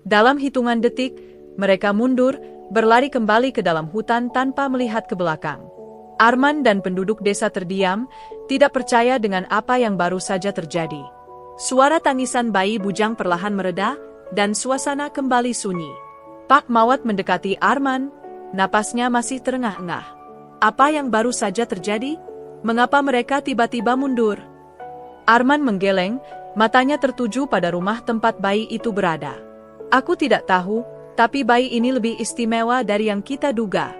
Dalam hitungan detik, mereka mundur, berlari kembali ke dalam hutan tanpa melihat ke belakang. Arman dan penduduk desa terdiam, tidak percaya dengan apa yang baru saja terjadi. Suara tangisan bayi bujang perlahan mereda, dan suasana kembali sunyi. Pak Mawat mendekati Arman, napasnya masih terengah-engah. Apa yang baru saja terjadi? Mengapa mereka tiba-tiba mundur? Arman menggeleng, matanya tertuju pada rumah tempat bayi itu berada. Aku tidak tahu, tapi bayi ini lebih istimewa dari yang kita duga.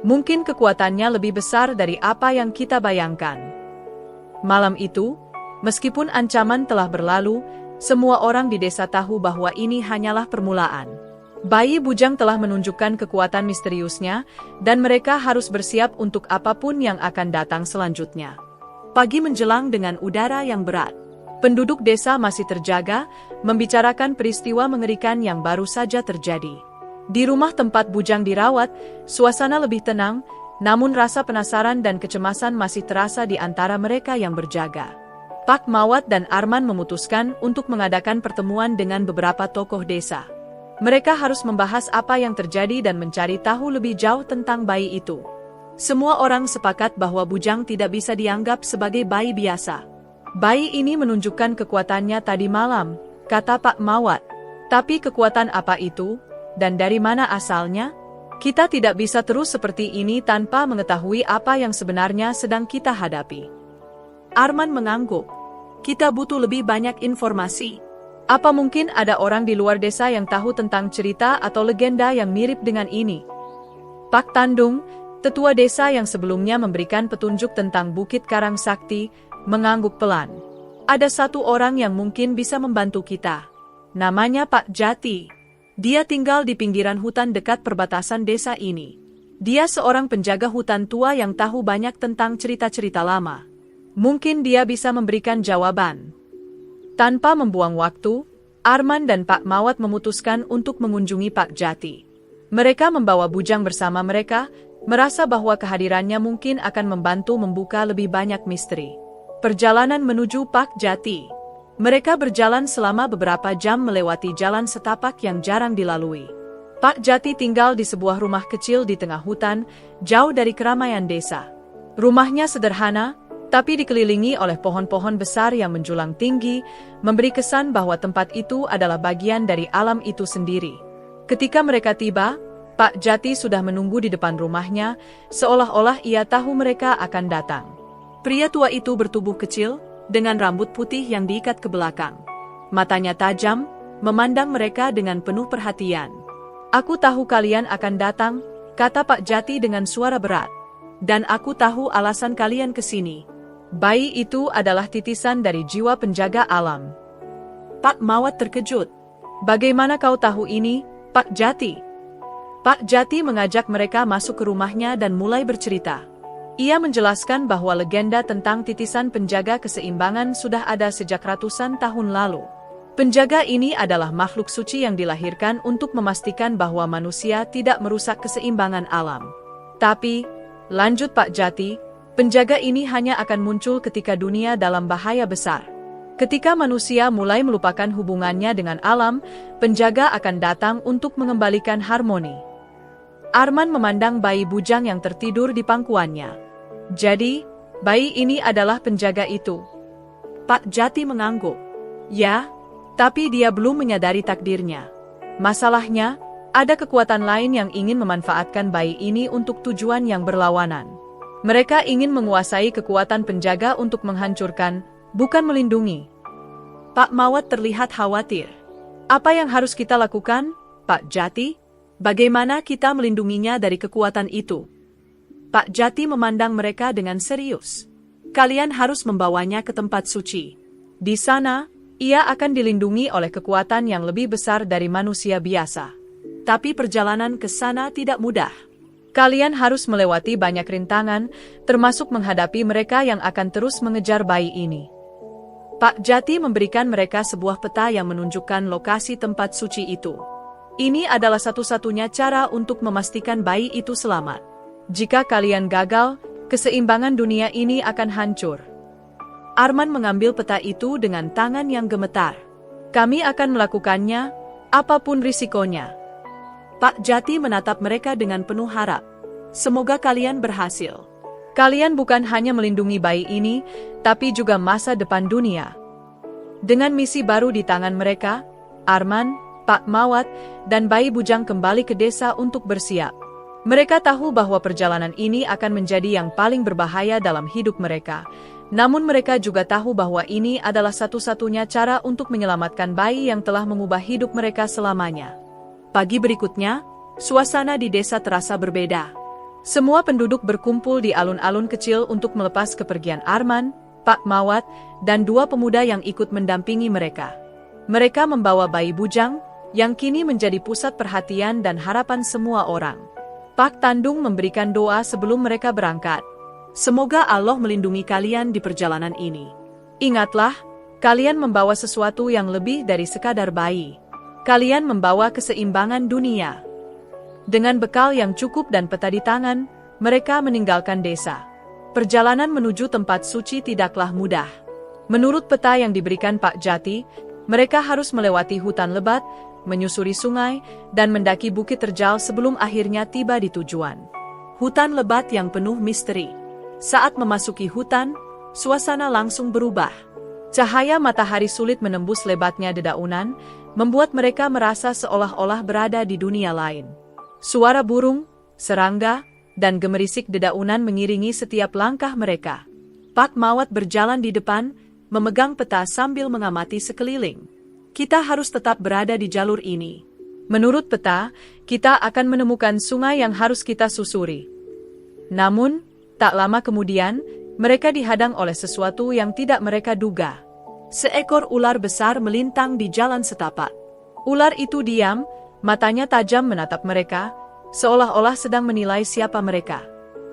Mungkin kekuatannya lebih besar dari apa yang kita bayangkan. Malam itu, meskipun ancaman telah berlalu, semua orang di desa tahu bahwa ini hanyalah permulaan. Bayi bujang telah menunjukkan kekuatan misteriusnya, dan mereka harus bersiap untuk apapun yang akan datang selanjutnya. Pagi menjelang dengan udara yang berat. Penduduk desa masih terjaga, membicarakan peristiwa mengerikan yang baru saja terjadi. Di rumah tempat bujang dirawat, suasana lebih tenang, namun rasa penasaran dan kecemasan masih terasa di antara mereka yang berjaga. Pak Mawat dan Arman memutuskan untuk mengadakan pertemuan dengan beberapa tokoh desa. Mereka harus membahas apa yang terjadi dan mencari tahu lebih jauh tentang bayi itu. Semua orang sepakat bahwa bujang tidak bisa dianggap sebagai bayi biasa. Bayi ini menunjukkan kekuatannya tadi malam, kata Pak Mawat. Tapi kekuatan apa itu, dan dari mana asalnya? Kita tidak bisa terus seperti ini tanpa mengetahui apa yang sebenarnya sedang kita hadapi. Arman mengangguk. Kita butuh lebih banyak informasi. Apa mungkin ada orang di luar desa yang tahu tentang cerita atau legenda yang mirip dengan ini? Pak Tandung, tetua desa yang sebelumnya memberikan petunjuk tentang Bukit Karang Sakti, mengangguk pelan. Ada satu orang yang mungkin bisa membantu kita. Namanya Pak Jati. Dia tinggal di pinggiran hutan dekat perbatasan desa ini. Dia seorang penjaga hutan tua yang tahu banyak tentang cerita-cerita lama. Mungkin dia bisa memberikan jawaban. Tanpa membuang waktu, Arman dan Pak Mawat memutuskan untuk mengunjungi Pak Jati. Mereka membawa bujang bersama mereka, merasa bahwa kehadirannya mungkin akan membantu membuka lebih banyak misteri. Perjalanan menuju Pak Jati. Mereka berjalan selama beberapa jam melewati jalan setapak yang jarang dilalui. Pak Jati tinggal di sebuah rumah kecil di tengah hutan, jauh dari keramaian desa. Rumahnya sederhana, tapi dikelilingi oleh pohon-pohon besar yang menjulang tinggi, memberi kesan bahwa tempat itu adalah bagian dari alam itu sendiri. Ketika mereka tiba, Pak Jati sudah menunggu di depan rumahnya, seolah-olah ia tahu mereka akan datang. Pria tua itu bertubuh kecil, dengan rambut putih yang diikat ke belakang. Matanya tajam, memandang mereka dengan penuh perhatian. Aku tahu kalian akan datang, kata Pak Jati dengan suara berat. Dan aku tahu alasan kalian ke sini. Bayi itu adalah titisan dari jiwa penjaga alam. Pak Mawat terkejut. Bagaimana kau tahu ini, Pak Jati? Pak Jati mengajak mereka masuk ke rumahnya dan mulai bercerita. Ia menjelaskan bahwa legenda tentang titisan penjaga keseimbangan sudah ada sejak ratusan tahun lalu. Penjaga ini adalah makhluk suci yang dilahirkan untuk memastikan bahwa manusia tidak merusak keseimbangan alam. Tapi, lanjut Pak Jati, penjaga ini hanya akan muncul ketika dunia dalam bahaya besar. Ketika manusia mulai melupakan hubungannya dengan alam, penjaga akan datang untuk mengembalikan harmoni. Arman memandang bayi bujang yang tertidur di pangkuannya. Jadi, bayi ini adalah penjaga itu. Pak Jati mengangguk. Ya, tapi dia belum menyadari takdirnya. Masalahnya, ada kekuatan lain yang ingin memanfaatkan bayi ini untuk tujuan yang berlawanan. Mereka ingin menguasai kekuatan penjaga untuk menghancurkan, bukan melindungi. Pak Mawat terlihat khawatir. Apa yang harus kita lakukan, Pak Jati? Bagaimana kita melindunginya dari kekuatan itu? Pak Jati memandang mereka dengan serius. Kalian harus membawanya ke tempat suci. Di sana, ia akan dilindungi oleh kekuatan yang lebih besar dari manusia biasa. Tapi perjalanan ke sana tidak mudah. Kalian harus melewati banyak rintangan, termasuk menghadapi mereka yang akan terus mengejar bayi ini. Pak Jati memberikan mereka sebuah peta yang menunjukkan lokasi tempat suci itu. Ini adalah satu-satunya cara untuk memastikan bayi itu selamat. Jika kalian gagal, keseimbangan dunia ini akan hancur. Arman mengambil peta itu dengan tangan yang gemetar. Kami akan melakukannya, apapun risikonya. Pak Jati menatap mereka dengan penuh harap. Semoga kalian berhasil. Kalian bukan hanya melindungi bayi ini, tapi juga masa depan dunia. Dengan misi baru di tangan mereka, Arman, Pak Mawat, dan bayi bujang kembali ke desa untuk bersiap. Mereka tahu bahwa perjalanan ini akan menjadi yang paling berbahaya dalam hidup mereka. Namun mereka juga tahu bahwa ini adalah satu-satunya cara untuk menyelamatkan bayi yang telah mengubah hidup mereka selamanya. Pagi berikutnya, suasana di desa terasa berbeda. Semua penduduk berkumpul di alun-alun kecil untuk melepas kepergian Arman, Pak Mawat, dan dua pemuda yang ikut mendampingi mereka. Mereka membawa bayi bujang, yang kini menjadi pusat perhatian dan harapan semua orang. Pak Tandung memberikan doa sebelum mereka berangkat. Semoga Allah melindungi kalian di perjalanan ini. Ingatlah, kalian membawa sesuatu yang lebih dari sekadar bayi. Kalian membawa keseimbangan dunia. Dengan bekal yang cukup dan peta di tangan, mereka meninggalkan desa. Perjalanan menuju tempat suci tidaklah mudah. Menurut peta yang diberikan Pak Jati, mereka harus melewati hutan lebat, menyusuri sungai, dan mendaki bukit terjal sebelum akhirnya tiba di tujuan. Hutan lebat yang penuh misteri. Saat memasuki hutan, suasana langsung berubah. Cahaya matahari sulit menembus lebatnya dedaunan, membuat mereka merasa seolah-olah berada di dunia lain. Suara burung, serangga, dan gemerisik dedaunan mengiringi setiap langkah mereka. Pak Mawat berjalan di depan, memegang peta sambil mengamati sekeliling. Kita harus tetap berada di jalur ini. Menurut peta, kita akan menemukan sungai yang harus kita susuri. Namun, tak lama kemudian, mereka dihadang oleh sesuatu yang tidak mereka duga. Seekor ular besar melintang di jalan setapak. Ular itu diam, matanya tajam menatap mereka, seolah-olah sedang menilai siapa mereka.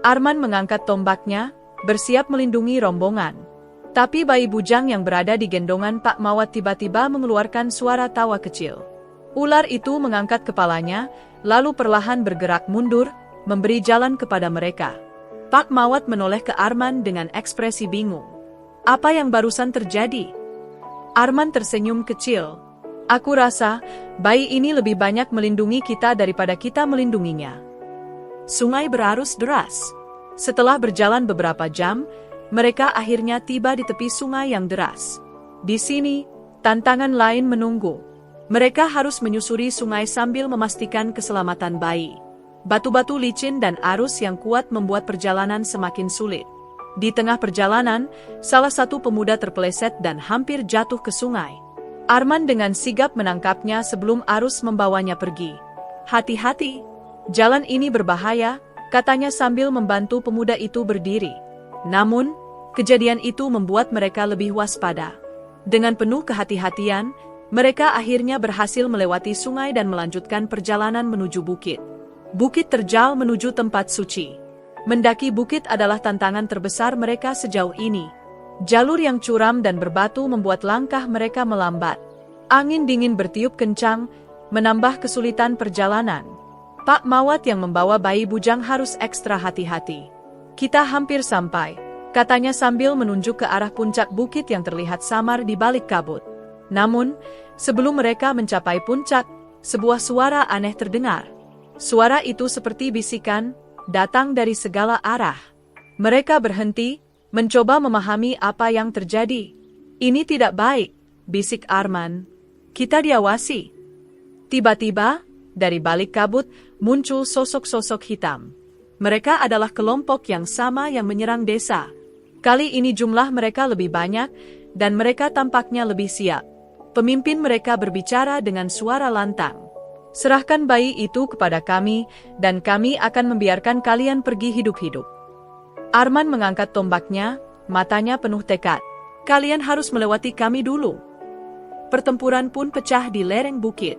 Arman mengangkat tombaknya, bersiap melindungi rombongan. Tapi bayi bujang yang berada di gendongan Pak Mawat tiba-tiba mengeluarkan suara tawa kecil. Ular itu mengangkat kepalanya, lalu perlahan bergerak mundur, memberi jalan kepada mereka. Pak Mawat menoleh ke Arman dengan ekspresi bingung. Apa yang barusan terjadi? Arman tersenyum kecil. Aku rasa, bayi ini lebih banyak melindungi kita daripada kita melindunginya. Sungai berarus deras. Setelah berjalan beberapa jam, mereka akhirnya tiba di tepi sungai yang deras. Di sini, tantangan lain menunggu. Mereka harus menyusuri sungai sambil memastikan keselamatan bayi. Batu-batu licin dan arus yang kuat membuat perjalanan semakin sulit. Di tengah perjalanan, salah satu pemuda terpeleset dan hampir jatuh ke sungai. Arman dengan sigap menangkapnya sebelum arus membawanya pergi. Hati-hati, jalan ini berbahaya, katanya sambil membantu pemuda itu berdiri. Namun, kejadian itu membuat mereka lebih waspada. Dengan penuh kehati-hatian, mereka akhirnya berhasil melewati sungai dan melanjutkan perjalanan menuju bukit. Bukit terjal menuju tempat suci. Mendaki bukit adalah tantangan terbesar mereka sejauh ini. Jalur yang curam dan berbatu membuat langkah mereka melambat. Angin dingin bertiup kencang, menambah kesulitan perjalanan. Pak Mawat yang membawa bayi bujang harus ekstra hati-hati. Kita hampir sampai, katanya sambil menunjuk ke arah puncak bukit yang terlihat samar di balik kabut. Namun, sebelum mereka mencapai puncak, sebuah suara aneh terdengar. Suara itu seperti bisikan, datang dari segala arah. Mereka berhenti, mencoba memahami apa yang terjadi. Ini tidak baik, bisik Arman. Kita diawasi. Tiba-tiba, dari balik kabut, muncul sosok-sosok hitam. Mereka adalah kelompok yang sama yang menyerang desa. Kali ini jumlah mereka lebih banyak, dan mereka tampaknya lebih siap. Pemimpin mereka berbicara dengan suara lantang. Serahkan bayi itu kepada kami, dan kami akan membiarkan kalian pergi hidup-hidup. Arman mengangkat tombaknya, matanya penuh tekad. Kalian harus melewati kami dulu. Pertempuran pun pecah di lereng bukit.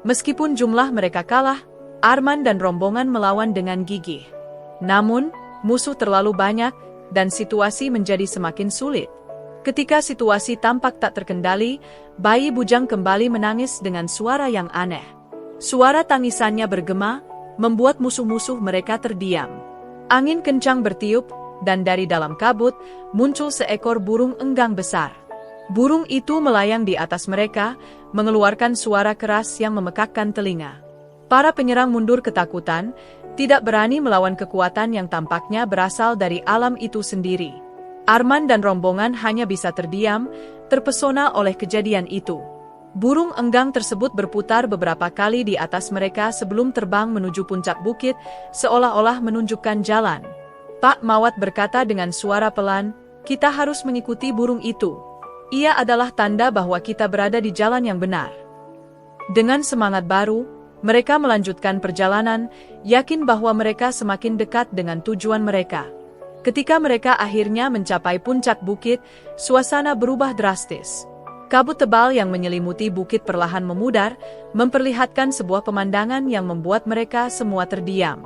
Meskipun jumlah mereka kalah, Arman dan rombongan melawan dengan gigih. Namun, musuh terlalu banyak, dan situasi menjadi semakin sulit. Ketika situasi tampak tak terkendali, bayi bujang kembali menangis dengan suara yang aneh. Suara tangisannya bergema, membuat musuh-musuh mereka terdiam. Angin kencang bertiup, dan dari dalam kabut, muncul seekor burung enggang besar. Burung itu melayang di atas mereka, mengeluarkan suara keras yang memekakkan telinga. Para penyerang mundur ketakutan, tidak berani melawan kekuatan yang tampaknya berasal dari alam itu sendiri. Arman dan rombongan hanya bisa terdiam, terpesona oleh kejadian itu. Burung enggang tersebut berputar beberapa kali di atas mereka sebelum terbang menuju puncak bukit, seolah-olah menunjukkan jalan. Pak Mawat berkata dengan suara pelan, "Kita harus mengikuti burung itu. Ia adalah tanda bahwa kita berada di jalan yang benar." Dengan semangat baru, mereka melanjutkan perjalanan, yakin bahwa mereka semakin dekat dengan tujuan mereka. Ketika mereka akhirnya mencapai puncak bukit, suasana berubah drastis. Kabut tebal yang menyelimuti bukit perlahan memudar, memperlihatkan sebuah pemandangan yang membuat mereka semua terdiam.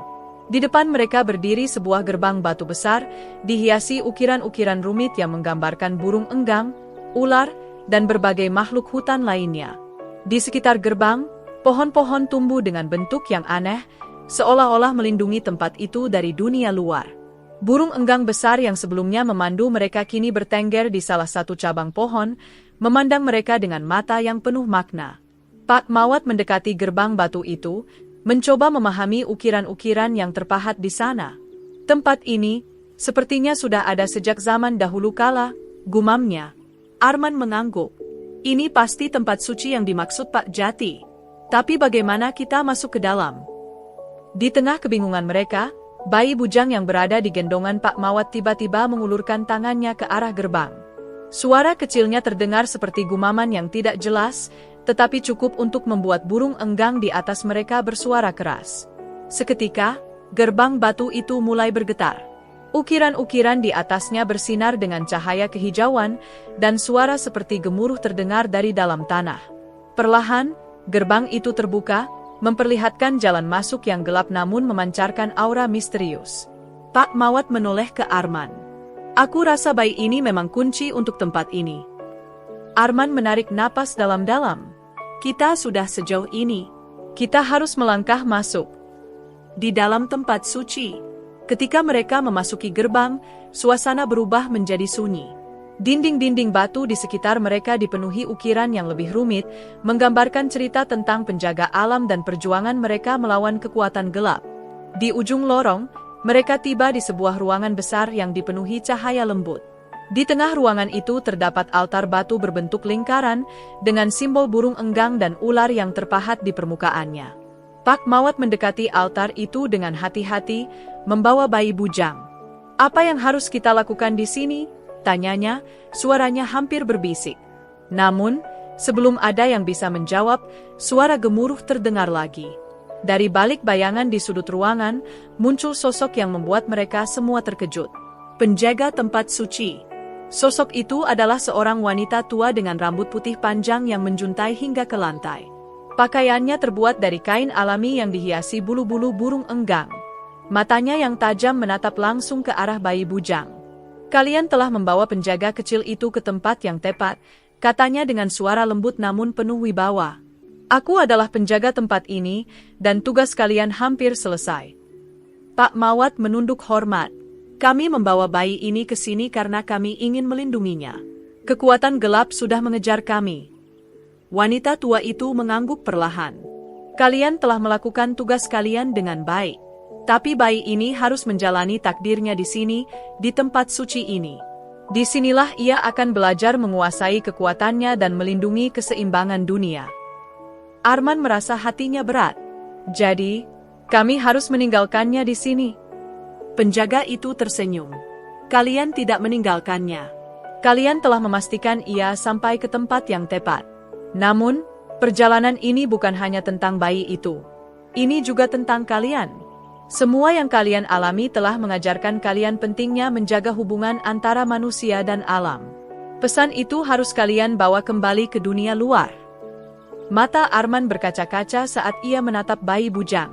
Di depan mereka berdiri sebuah gerbang batu besar, dihiasi ukiran-ukiran rumit yang menggambarkan burung enggang, ular, dan berbagai makhluk hutan lainnya. Di sekitar gerbang, pohon-pohon tumbuh dengan bentuk yang aneh, seolah-olah melindungi tempat itu dari dunia luar. Burung enggang besar yang sebelumnya memandu mereka kini bertengger di salah satu cabang pohon, memandang mereka dengan mata yang penuh makna. Pak Mawat mendekati gerbang batu itu, mencoba memahami ukiran-ukiran yang terpahat di sana. Tempat ini, sepertinya sudah ada sejak zaman dahulu kala, gumamnya. Arman mengangguk. Ini pasti tempat suci yang dimaksud Pak Jati. Tapi bagaimana kita masuk ke dalam? Di tengah kebingungan mereka, bayi bujang yang berada di gendongan Pak Mawat tiba-tiba mengulurkan tangannya ke arah gerbang. Suara kecilnya terdengar seperti gumaman yang tidak jelas, tetapi cukup untuk membuat burung enggang di atas mereka bersuara keras. Seketika, gerbang batu itu mulai bergetar. Ukiran-ukiran di atasnya bersinar dengan cahaya kehijauan, dan suara seperti gemuruh terdengar dari dalam tanah. Perlahan, gerbang itu terbuka, memperlihatkan jalan masuk yang gelap namun memancarkan aura misterius. Pak Mawat menoleh ke Arman. "Aku rasa bayi ini memang kunci untuk tempat ini." Arman menarik napas dalam-dalam. "Kita sudah sejauh ini. Kita harus melangkah masuk." Di dalam tempat suci, ketika mereka memasuki gerbang, suasana berubah menjadi sunyi. Dinding-dinding batu di sekitar mereka dipenuhi ukiran yang lebih rumit, menggambarkan cerita tentang penjaga alam dan perjuangan mereka melawan kekuatan gelap. Di ujung lorong, mereka tiba di sebuah ruangan besar yang dipenuhi cahaya lembut. Di tengah ruangan itu terdapat altar batu berbentuk lingkaran, dengan simbol burung enggang dan ular yang terpahat di permukaannya. Pak Mawat mendekati altar itu dengan hati-hati, membawa bayi bujang. "Apa yang harus kita lakukan di sini?" tanyanya, suaranya hampir berbisik. Namun, sebelum ada yang bisa menjawab, suara gemuruh terdengar lagi. Dari balik bayangan di sudut ruangan, muncul sosok yang membuat mereka semua terkejut. Penjaga tempat suci. Sosok itu adalah seorang wanita tua dengan rambut putih panjang yang menjuntai hingga ke lantai. Pakaiannya terbuat dari kain alami yang dihiasi bulu-bulu burung enggang. Matanya yang tajam menatap langsung ke arah bayi bujang. "Kalian telah membawa penjaga kecil itu ke tempat yang tepat," katanya dengan suara lembut namun penuh wibawa. "Aku adalah penjaga tempat ini, dan tugas kalian hampir selesai." Pak Mawat menunduk hormat. "Kami membawa bayi ini ke sini karena kami ingin melindunginya. Kekuatan gelap sudah mengejar kami." Wanita tua itu mengangguk perlahan. "Kalian telah melakukan tugas kalian dengan baik. Tapi bayi ini harus menjalani takdirnya di sini, di tempat suci ini. Disinilah ia akan belajar menguasai kekuatannya dan melindungi keseimbangan dunia." Arman merasa hatinya berat. "Jadi, kami harus meninggalkannya di sini?" Penjaga itu tersenyum. "Kalian tidak meninggalkannya. Kalian telah memastikan ia sampai ke tempat yang tepat. Namun, perjalanan ini bukan hanya tentang bayi itu. Ini juga tentang kalian. Semua yang kalian alami telah mengajarkan kalian pentingnya menjaga hubungan antara manusia dan alam. Pesan itu harus kalian bawa kembali ke dunia luar." Mata Arman berkaca-kaca saat ia menatap bayi bujang.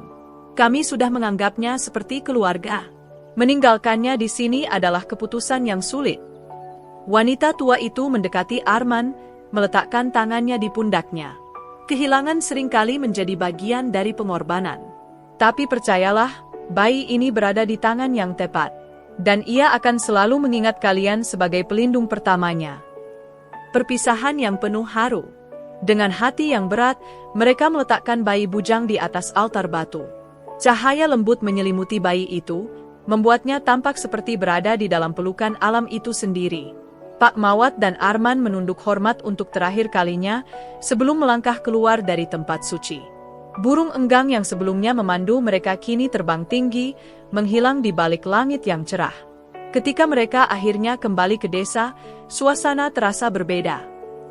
Kami sudah menganggapnya seperti keluarga. Meninggalkannya di sini adalah keputusan yang sulit. Wanita tua itu mendekati Arman, meletakkan tangannya di pundaknya. Kehilangan seringkali menjadi bagian dari pengorbanan. Tapi percayalah, bayi ini berada di tangan yang tepat. Dan ia akan selalu mengingat kalian sebagai pelindung pertamanya. Perpisahan yang penuh haru. Dengan hati yang berat, mereka meletakkan bayi bujang di atas altar batu. Cahaya lembut menyelimuti bayi itu, membuatnya tampak seperti berada di dalam pelukan alam itu sendiri. Pak Mawat dan Arman menunduk hormat untuk terakhir kalinya sebelum melangkah keluar dari tempat suci. Burung enggang yang sebelumnya memandu mereka kini terbang tinggi, menghilang di balik langit yang cerah. Ketika mereka akhirnya kembali ke desa, suasana terasa berbeda.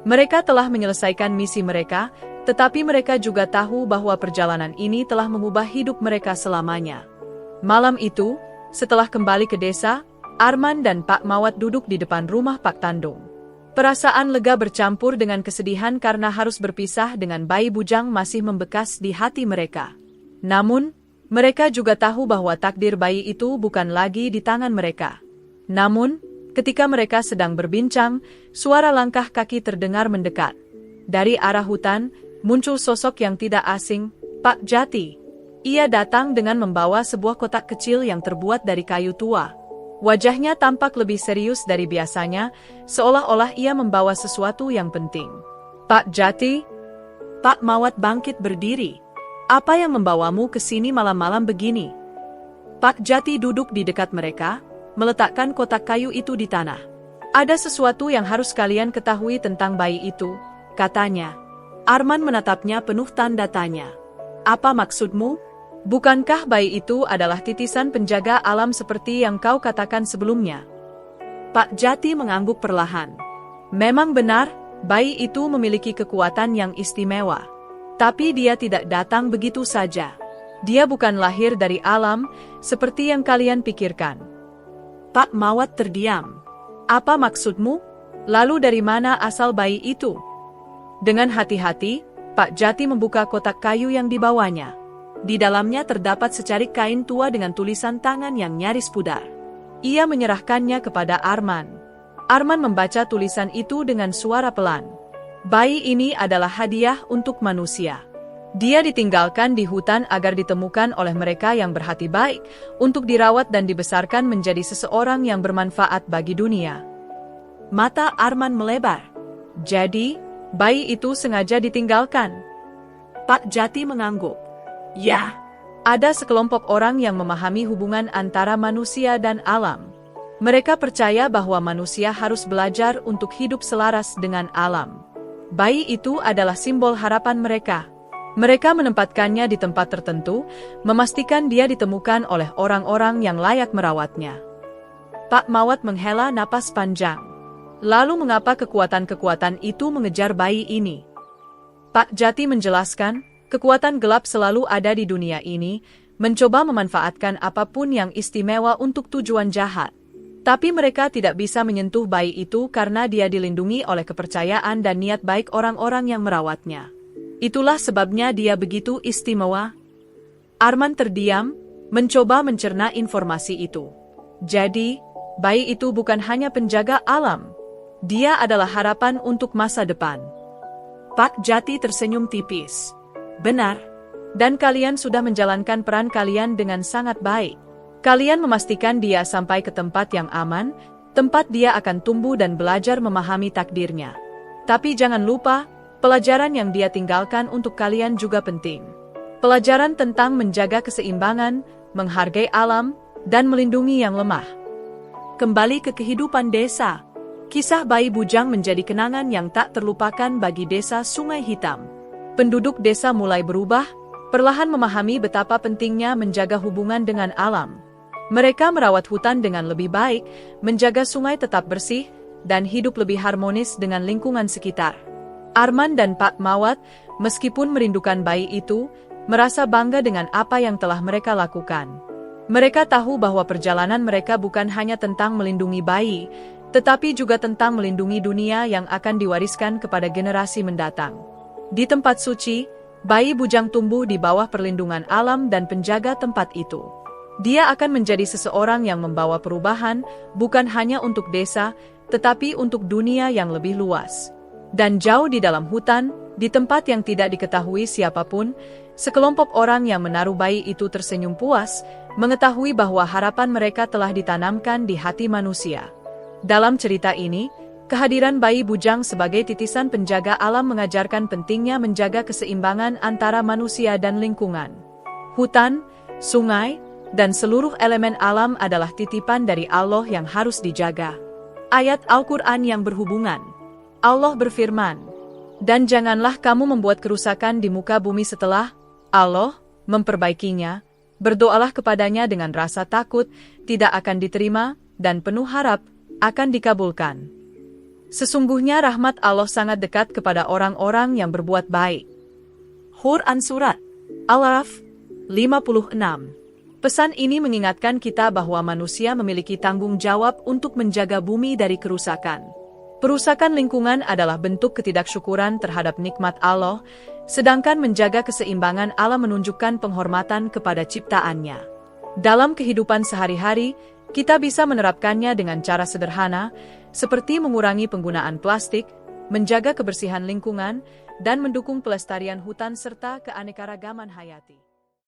Mereka telah menyelesaikan misi mereka, tetapi mereka juga tahu bahwa perjalanan ini telah mengubah hidup mereka selamanya. Malam itu, setelah kembali ke desa, Arman dan Pak Mawat duduk di depan rumah Pak Tandung. Perasaan lega bercampur dengan kesedihan karena harus berpisah dengan bayi bujang masih membekas di hati mereka. Namun, mereka juga tahu bahwa takdir bayi itu bukan lagi di tangan mereka. Namun, ketika mereka sedang berbincang, suara langkah kaki terdengar mendekat. Dari arah hutan, muncul sosok yang tidak asing, Pak Jati. Ia datang dengan membawa sebuah kotak kecil yang terbuat dari kayu tua. Wajahnya tampak lebih serius dari biasanya, seolah-olah ia membawa sesuatu yang penting. Pak Jati? Pak Mawat bangkit berdiri. Apa yang membawamu ke sini malam-malam begini? Pak Jati duduk di dekat mereka, meletakkan kotak kayu itu di tanah. Ada sesuatu yang harus kalian ketahui tentang bayi itu, katanya. Arman menatapnya penuh tanda tanya. Apa maksudmu? Bukankah bayi itu adalah titisan penjaga alam seperti yang kau katakan sebelumnya? Pak Jati mengangguk perlahan. Memang benar, bayi itu memiliki kekuatan yang istimewa. Tapi dia tidak datang begitu saja. Dia bukan lahir dari alam, seperti yang kalian pikirkan. Pak Mawat terdiam. Apa maksudmu? Lalu dari mana asal bayi itu? Dengan hati-hati, Pak Jati membuka kotak kayu yang dibawanya. Di dalamnya terdapat secarik kain tua dengan tulisan tangan yang nyaris pudar. Ia menyerahkannya kepada Arman. Arman membaca tulisan itu dengan suara pelan. Bayi ini adalah hadiah untuk manusia. Dia ditinggalkan di hutan agar ditemukan oleh mereka yang berhati baik, untuk dirawat dan dibesarkan menjadi seseorang yang bermanfaat bagi dunia. Mata Arman melebar. Jadi, bayi itu sengaja ditinggalkan. Pak Jati mengangguk. Ya, ada sekelompok orang yang memahami hubungan antara manusia dan alam. Mereka percaya bahwa manusia harus belajar untuk hidup selaras dengan alam. Bayi itu adalah simbol harapan mereka. Mereka menempatkannya di tempat tertentu, memastikan dia ditemukan oleh orang-orang yang layak merawatnya. Pak Mawat menghela napas panjang. Lalu mengapa kekuatan-kekuatan itu mengejar bayi ini? Pak Jati menjelaskan, kekuatan gelap selalu ada di dunia ini, mencoba memanfaatkan apapun yang istimewa untuk tujuan jahat. Tapi mereka tidak bisa menyentuh bayi itu karena dia dilindungi oleh kepercayaan dan niat baik orang-orang yang merawatnya. Itulah sebabnya dia begitu istimewa. Arman terdiam, mencoba mencerna informasi itu. Jadi, bayi itu bukan hanya penjaga alam. Dia adalah harapan untuk masa depan. Pak Jati tersenyum tipis. Benar. Dan kalian sudah menjalankan peran kalian dengan sangat baik. Kalian memastikan dia sampai ke tempat yang aman, tempat dia akan tumbuh dan belajar memahami takdirnya. Tapi jangan lupa, pelajaran yang dia tinggalkan untuk kalian juga penting. Pelajaran tentang menjaga keseimbangan, menghargai alam, dan melindungi yang lemah. Kembali ke kehidupan desa. Kisah bayi bujang menjadi kenangan yang tak terlupakan bagi desa Sungai Hitam. Penduduk desa mulai berubah, perlahan memahami betapa pentingnya menjaga hubungan dengan alam. Mereka merawat hutan dengan lebih baik, menjaga sungai tetap bersih, dan hidup lebih harmonis dengan lingkungan sekitar. Arman dan Pak Mawat, meskipun merindukan bayi itu, merasa bangga dengan apa yang telah mereka lakukan. Mereka tahu bahwa perjalanan mereka bukan hanya tentang melindungi bayi, tetapi juga tentang melindungi dunia yang akan diwariskan kepada generasi mendatang. Di tempat suci, Bayi bujang tumbuh di bawah perlindungan alam dan penjaga tempat itu. Dia akan menjadi seseorang yang membawa perubahan, bukan hanya untuk desa, tetapi untuk dunia yang lebih luas. Dan jauh di dalam hutan, di tempat yang tidak diketahui siapapun, sekelompok orang yang menaruh bayi itu tersenyum puas, mengetahui bahwa harapan mereka telah ditanamkan di hati manusia. Dalam cerita ini, kehadiran bayi bujang sebagai titisan penjaga alam mengajarkan pentingnya menjaga keseimbangan antara manusia dan lingkungan. Hutan, sungai, dan seluruh elemen alam adalah titipan dari Allah yang harus dijaga. Ayat Al-Quran yang berhubungan. Allah berfirman, "Dan janganlah kamu membuat kerusakan di muka bumi setelah Allah memperbaikinya. Berdoalah kepadanya dengan rasa takut, tidak akan diterima, dan penuh harap, akan dikabulkan." Sesungguhnya rahmat Allah sangat dekat kepada orang-orang yang berbuat baik. Quran Surat Al-Araf 56. Pesan ini mengingatkan kita bahwa manusia memiliki tanggung jawab untuk menjaga bumi dari kerusakan. Perusakan lingkungan adalah bentuk ketidaksyukuran terhadap nikmat Allah, sedangkan menjaga keseimbangan alam menunjukkan penghormatan kepada ciptaannya. Dalam kehidupan sehari-hari, kita bisa menerapkannya dengan cara sederhana, seperti mengurangi penggunaan plastik, menjaga kebersihan lingkungan, dan mendukung pelestarian hutan serta keanekaragaman hayati.